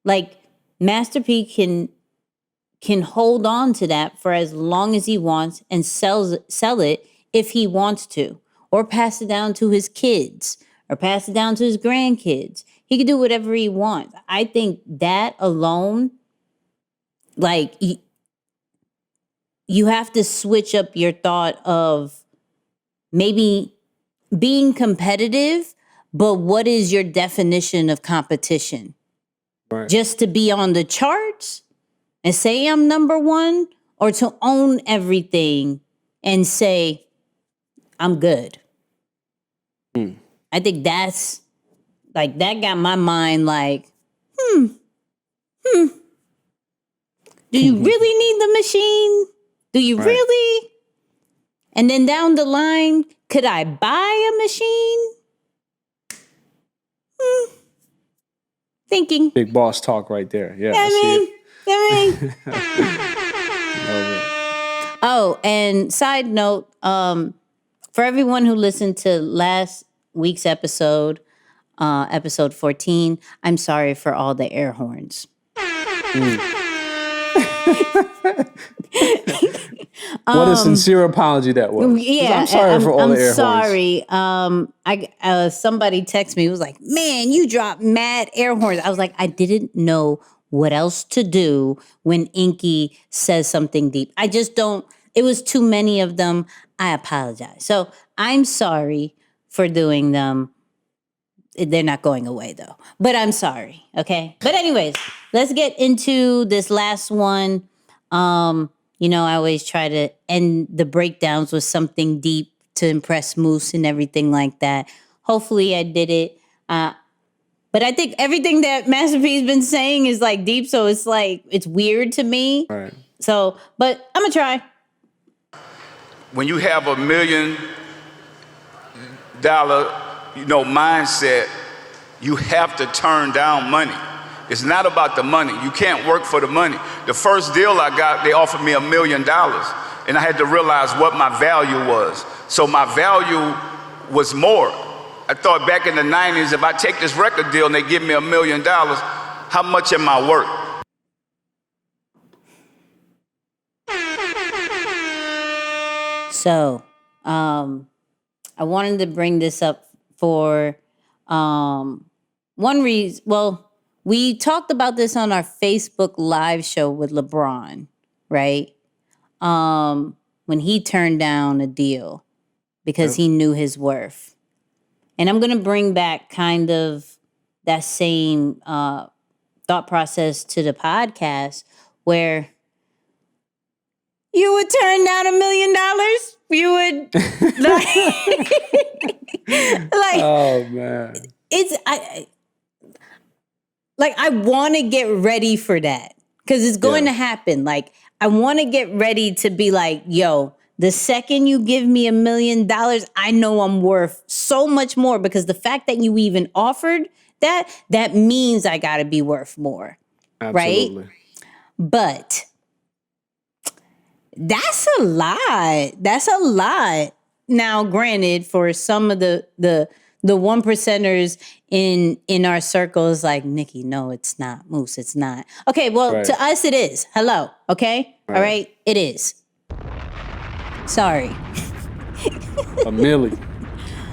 Like Master P can hold on to that for as long as he wants and sell it if he wants to, or pass it down to his kids, or pass it down to his grandkids. He can do whatever he wants. I think that alone, like, you have to switch up your thought of maybe being competitive, but what is your definition of competition? Right. Just to be on the charts and say I'm number one, or to own everything and say I'm good? I think that's like, that got my mind like, do you really need the machine? Do you really? And then down the line, could I buy a machine? Thinking. Big boss talk right there. Yeah. I mean. Love it. Oh, and side note, for everyone who listened to last week's episode, episode 14, I'm sorry for all the air horns. What a sincere apology that was. Yeah, I'm sorry for all the air sorry. Somebody texted me. It was like, "Man, you dropped mad air horns." I was like, I didn't know what else to do when Inky says something deep. I just don't. It was too many of them. I apologize. So I'm sorry for doing them. They're not going away though. But I'm sorry. Okay. But anyways, let's get into this last one. I always try to end the breakdowns with something deep to impress Moose and everything like that. Hopefully I did it. But I think everything that Master P's been saying is like deep, so it's like, it's weird to me. Right. So, but I'm gonna try. When you have $1 million, mindset, you have to turn down money. It's not about the money. You can't work for the money. The first deal I got, they offered me $1 million, and I had to realize what my value was. So my value was more. I thought back in the 90s, if I take this record deal and they give me $1 million, how much am I worth? So, I wanted to bring this up for one reason. Well, we talked about this on our Facebook live show with LeBron, right? When he turned down a deal because he knew his worth. And I'm going to bring back kind of that same thought process to the podcast where you would turn down $1 million. You would Oh man. I want to get ready for that because it's going to happen. Like, I want to get ready to be like, yo, the second you give me $1 million, I know I'm worth so much more, because the fact that you even offered that means I got to be worth more. Absolutely. Right? But that's a lot. That's a lot. Now, granted, for some of the one percenters in our circles, like, Nikki, no, it's not. Moose, it's not. Okay, well, to us, it is. Hello, okay? All right, it is. Sorry. $1 million.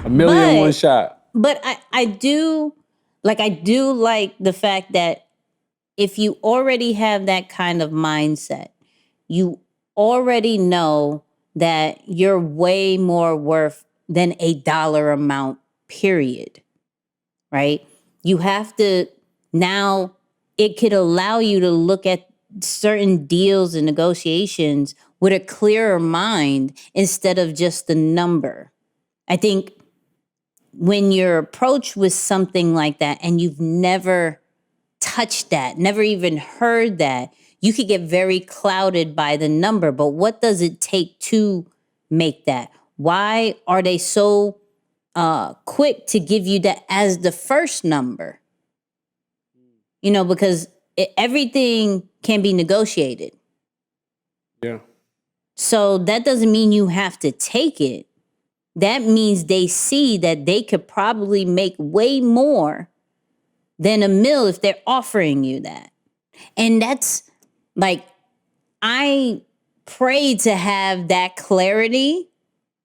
$1 million one shot. But I do like the fact that if you already have that kind of mindset, you already know that you're way more worth than a dollar amount, period. Right? You have to, now it could allow you to look at certain deals and negotiations with a clearer mind instead of just the number. I think when you're approached with something like that and you've never touched that, never even heard that, you could get very clouded by the number. But what does it take to make that? Why are they so quick to give you that as the first number? You know, because everything can be negotiated. Yeah. So that doesn't mean you have to take it. That means they see that they could probably make way more than $1 million if they're offering you that. And that's like, I pray to have that clarity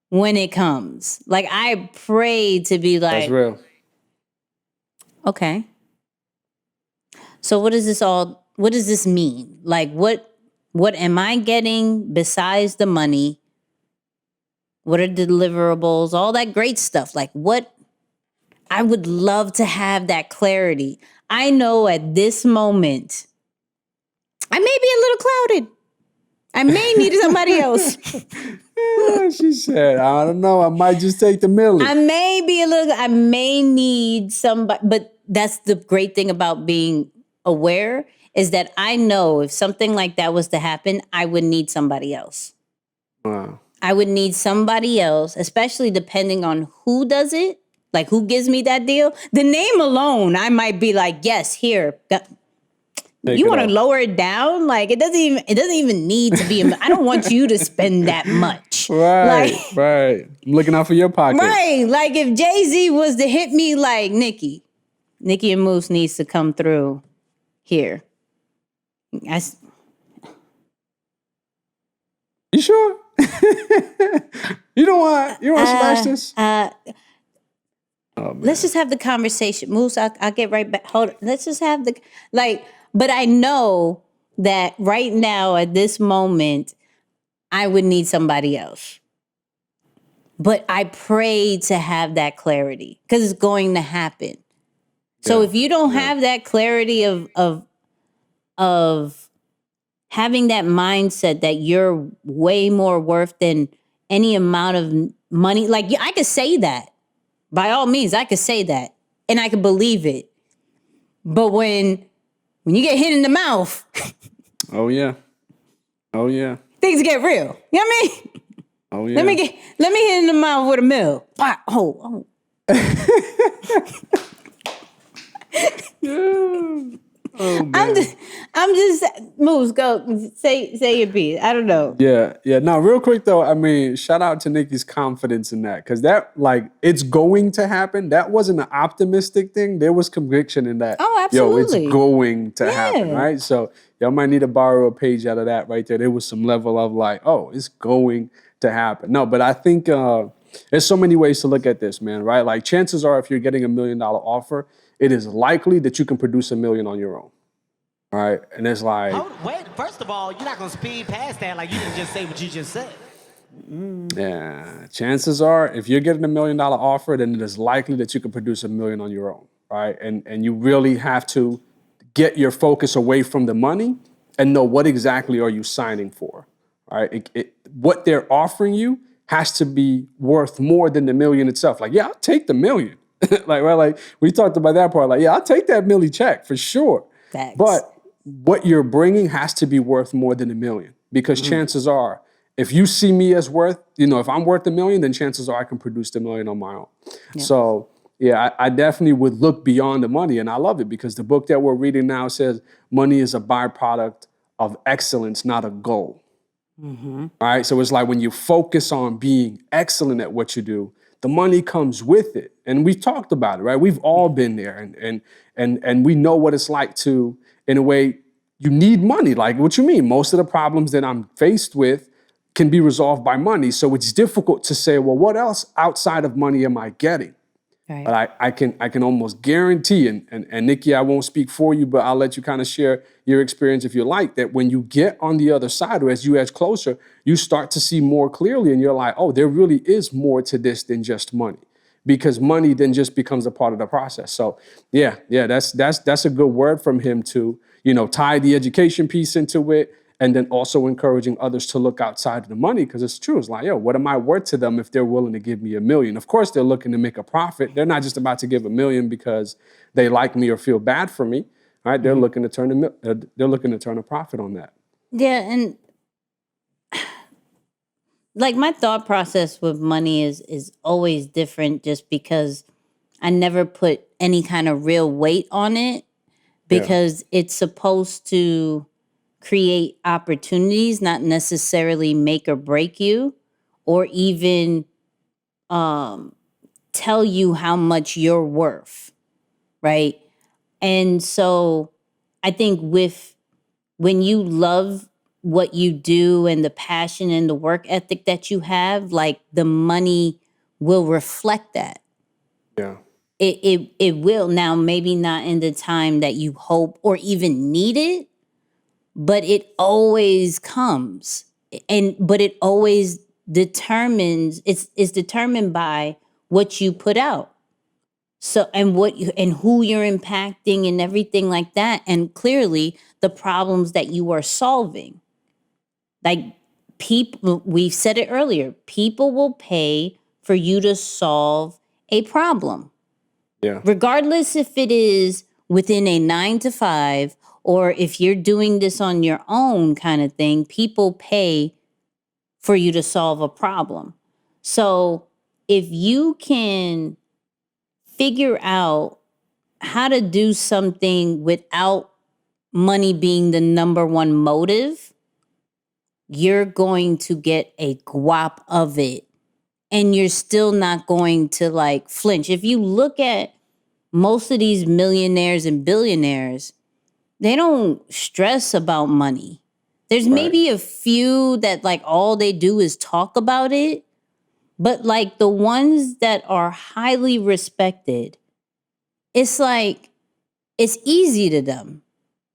when it comes. Like, I pray to be like, that's real. Okay. So what does this mean? Like, what am I getting besides the money? What are deliverables? All that great stuff. Like, what? I would love to have that clarity. I know at this moment, I may be a little clouded. I may need somebody else. Yeah, she said, I don't know. I might just take the $1 million. I may need somebody, but that's the great thing about being aware, is that I know if something like that was to happen, I would need somebody else. Wow. I would need somebody else, especially depending on who does it, like who gives me that deal. The name alone, I might be like, yes, here. You want to lower it down? Like, it doesn't even need to be. I don't want you to spend that much. Right. I'm looking out for your pocket. Right. Like, if Jay-Z was to hit me like, Nicky and Moose needs to come through here. You sure? You don't want to smash this? Let's just have the conversation. Moose, I'll get right back. Hold on. Let's just have but I know that right now at this moment, I would need somebody else. But I pray to have that clarity because it's going to happen. So if you don't have that clarity of having that mindset that you're way more worth than any amount of money, like, I could say that. By all means, I could say that. And I could believe it. But when you get hit in the mouth. Oh, yeah. Things get real. You know what I mean? Oh, yeah. Let me hit in the mouth with $1 million. Oh. Oh, I'm just Moose, go say your piece. I don't know. Yeah. No, real quick though, I mean, shout out to Nikki's confidence in that. Cause that, like, it's going to happen. That wasn't an optimistic thing. There was conviction in that. Oh, absolutely. Yo, it's going to happen, right? So y'all might need to borrow a page out of that right there. There was some level of like, oh, it's going to happen. No, but I think there's so many ways to look at this, man, right? Like, chances are if you're getting $1 million offer, it is likely that you can produce $1 million on your own. All right. And it's like, Wait, first of all, you're not going to speed past that like you didn't just say what you just said. yeah, chances are if you're getting $1 million offer, then it is likely that you can produce $1 million on your own. Right. And you really have to get your focus away from the money and know what exactly are you signing for. Right. What they're offering you has to be worth more than the $1 million itself. Like, yeah, I'll take the $1 million. like we talked about that part. Like, yeah, I'll take that milli check for sure. Facts. But what you're bringing has to be worth more than $1 million, because chances are, if you see me as worth, if I'm worth $1 million, then chances are I can produce the $1 million on my own. Yeah. So yeah, I definitely would look beyond the money, and I love it because the book that we're reading now says money is a byproduct of excellence, not a goal. All right, so it's like when you focus on being excellent at what you do, the money comes with it, and we talked about it, right? We've all been there, and we know what it's like to. In a way, you need money. Like, what you mean? Most of the problems that I'm faced with can be resolved by money. So it's difficult to say, well, what else outside of money am I getting? Right. But I can almost guarantee, and Nikki, I won't speak for you, but I'll let you kind of share your experience if you like, that when you get on the other side, or as you edge closer, you start to see more clearly, and you're like, oh, there really is more to this than just money. Because money then just becomes a part of the process. So yeah, that's a good word from him to, tie the education piece into it, and then also encouraging others to look outside of the money, because it's true. It's like, what am I worth to them if they're willing to give me $1 million? Of course, they're looking to make a profit. They're not just about to give $1 million because they like me or feel bad for me. All right, they're looking to turn a profit on that. Yeah, and like my thought process with money is always different, just because I never put any kind of real weight on it, because it's supposed to create opportunities, not necessarily make or break you, or even tell you how much you're worth, right? And so I think when you love what you do and the passion and the work ethic that you have, like, the money will reflect that. Yeah. It will. Now, maybe not in the time that you hope or even need it, but it always comes. But it always determines, it's determined by what you put out. So, and who you're impacting and everything like that. And clearly the problems that you are solving. Like, people, we've said it earlier, people will pay for you to solve a problem. Yeah. Regardless if it is within a 9 to 5, or if you're doing this on your own kind of thing, people pay for you to solve a problem. So if you can figure out how to do something without money being the number one motive, you're going to get a guap of it, and you're still not going to like flinch. If you look at most of these millionaires and billionaires, they don't stress about money. There's maybe a few that like all they do is talk about it, but like the ones that are highly respected, it's like, it's easy to them.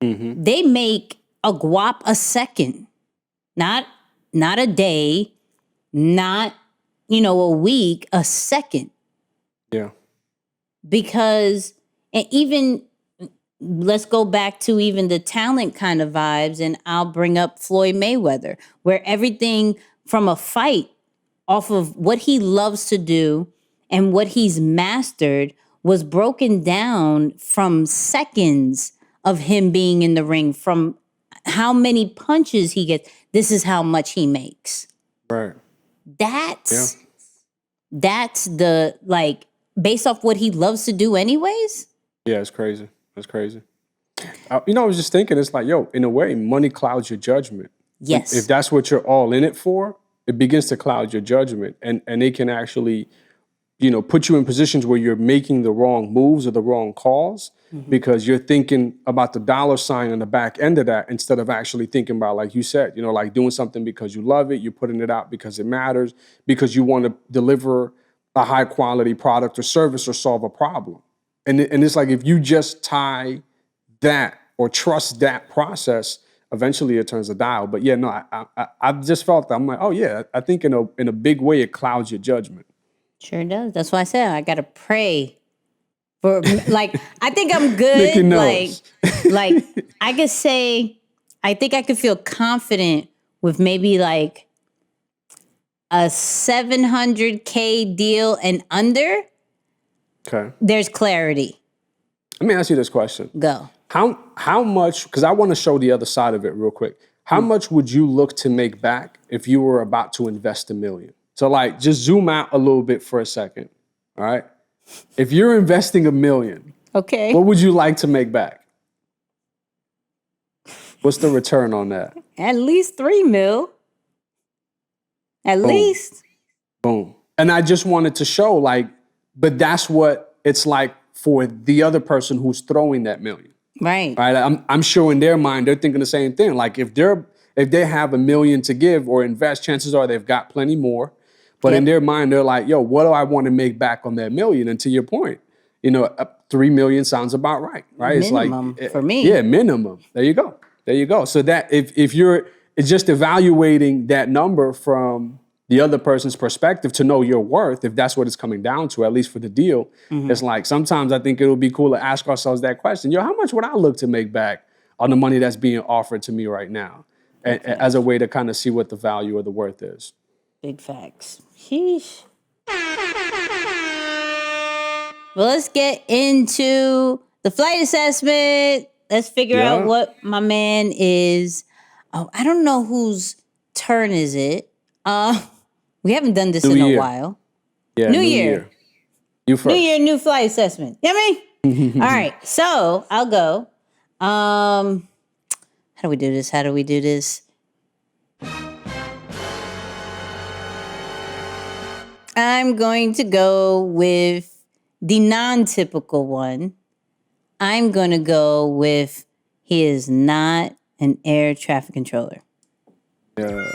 Mm-hmm. They make a guap a second. Not a day, not, a week, a second. Yeah. Because, and even, let's go back to even the talent kind of vibes, and I'll bring up Floyd Mayweather, where everything from a fight off of what he loves to do and what he's mastered was broken down from seconds of him being in the ring, from how many punches he gets. This is how much he makes. Right. That's the, like, based off what he loves to do anyways. Yeah, it's crazy. That's crazy. I was just thinking, it's like, in a way, money clouds your judgment. Yes. If that's what you're all in it for, it begins to cloud your judgment. And it can actually, put you in positions where you're making the wrong moves or the wrong calls, because you're thinking about the dollar sign on the back end of that, instead of actually thinking about, like you said, like doing something because you love it, you're putting it out because it matters, because you want to deliver a high quality product or service or solve a problem. And it's like, if you just tie that or trust that process, eventually it turns the dial. But yeah, no, I just felt that. I'm like, oh yeah, I think in a big way it clouds your judgment. Sure does. That's why I said I gotta pray for. Like, I think I'm good. Nicky knows. like I could say, I think I could feel confident with maybe like a $700K deal and under. Okay. There's clarity. Let me ask you this question. Go. How much, because I want to show the other side of it real quick. How much would you look to make back if you were about to invest $1 million? So like, just zoom out a little bit for a second, all right? If you're investing $1 million, Okay. what would you like to make back? What's the return on that? At least $3 million. At least. Boom. And I just wanted to show, like, but that's what it's like for the other person who's throwing that $1 million. Right. Right. I'm sure in their mind they're thinking the same thing. Like, if they have $1 million to give or invest, chances are they've got plenty more. But in their mind, they're like, yo, what do I want to make back on that $1 million? And to your point, you know, $3 million sounds about right. Right. Minimum it's like, for me. Yeah, minimum. There you go. So that if you're, it's just evaluating that number from the other person's perspective to know your worth, if that's what it's coming down to, at least for the deal. It's like, sometimes I think it'll be cool to ask ourselves that question. Yo, how much would I look to make back on the money that's being offered to me right now? As a way to kind of see what the value or the worth is. Big facts. Sheesh. Well, let's get into the flight assessment. Let's figure out what my man is. Oh, I don't know whose turn is it. We haven't done this in a while. Yeah, New Year. You first. New Year, new flight assessment. You know what I mean? All right, so I'll go. How do we do this? I'm going to go with the non-typical one. I'm going to go with he is not an air traffic controller. Yeah.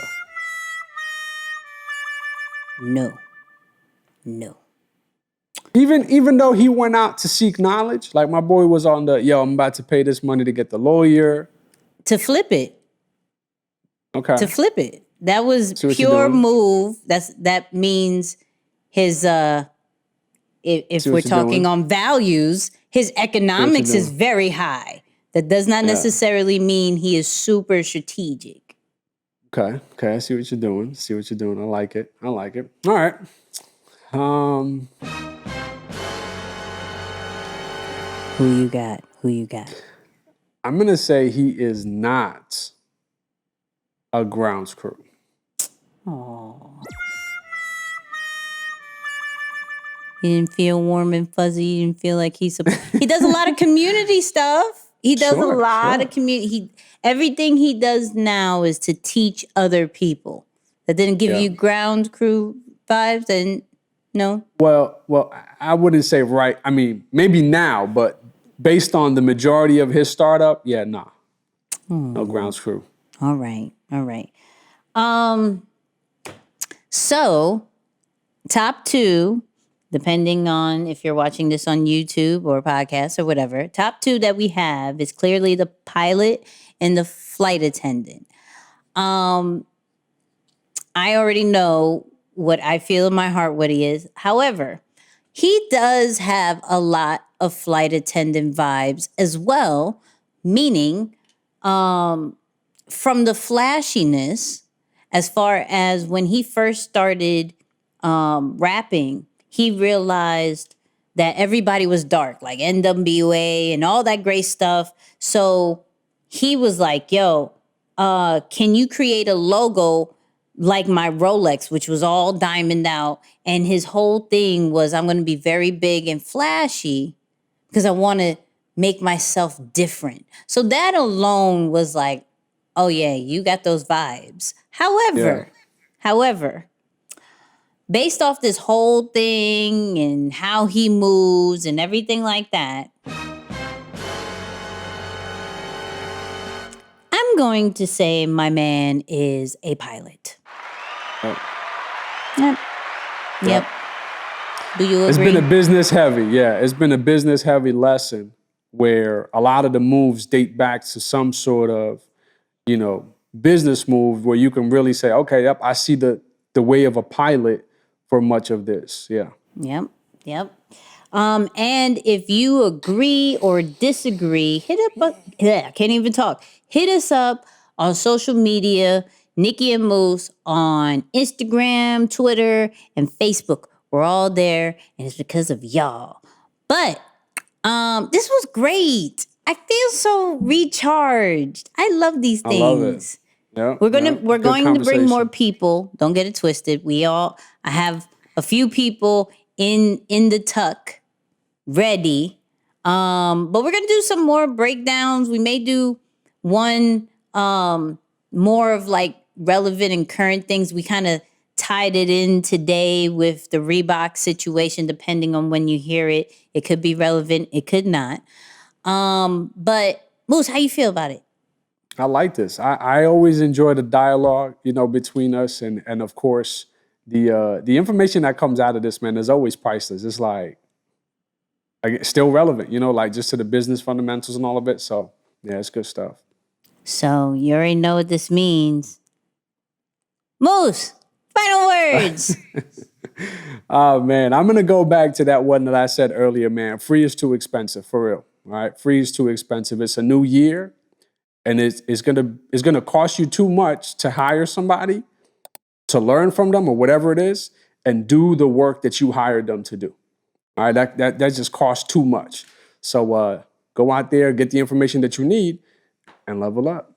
No. Even though he went out to seek knowledge, like my boy was on the, I'm about to pay this money to get the lawyer. To flip it. Okay. To flip it. That was pure move. That means his if we're talking on values, his economics is very high. That does not necessarily mean he is super strategic. Okay, I see what you're doing. I like it. All right. Who you got? I'm going to say he is not a grounds crew. Oh. You didn't feel warm and fuzzy. You didn't feel like he does a lot of community stuff. He does a lot of community. Everything he does now is to teach other people. That didn't give you ground crew vibes, and no? Well, I wouldn't say right. I mean, maybe now, but based on the majority of his startup, nah. No grounds crew. All right. So, top two, depending on if you're watching this on YouTube or podcast or whatever, top two that we have is clearly the pilot and the flight attendant. I already know what I feel in my heart what he is. However, he does have a lot of flight attendant vibes as well, meaning from the flashiness, as far as when he first started rapping, he realized that everybody was dark, like NWA and all that great stuff. So he was like, yo, can you create a logo like my Rolex, which was all diamond out? And his whole thing was, I'm going to be very big and flashy because I want to make myself different. So that alone was like, oh yeah, you got those vibes. However, based off this whole thing and how he moves and everything like that, I'm going to say my man is a pilot. Yep. Do you It's agree? been a business heavy, yeah. It's been a business heavy lesson where a lot of the moves date back to some sort of, business move where you can really say, okay, yep, I see the way of a pilot for much of this. Yeah. Yep. And if you agree or disagree, I can't even talk. Hit us up on social media, Nicky and Moose on Instagram, Twitter, and Facebook. We're all there, and it's because of y'all. But this was great. I feel so recharged. I love these I love it. things. Yeah. We're yeah. going Good to bring more conversation. people. Don't get it twisted. I have a few people in the tuck ready. But we're gonna do some more breakdowns. We may do one more of like relevant and current things. We kind of tied it in today with the Reebok situation, depending on when you hear it. It could be relevant, it could not. But Moose, how you feel about it? I like this. I always enjoy the dialogue, between us, and of course the information that comes out of this, man, is always priceless. It's like still relevant, like just to the business fundamentals and all of it. So yeah, it's good stuff. So you already know what this means. Moose, final words. Oh man, I'm gonna go back to that one that I said earlier, man. Free is too expensive, for real. All right, free is too expensive. It's a new year. And it's gonna cost you too much to hire somebody, to learn from them or whatever it is, and do the work that you hired them to do. All right, that just costs too much. So go out there, get the information that you need, and level up.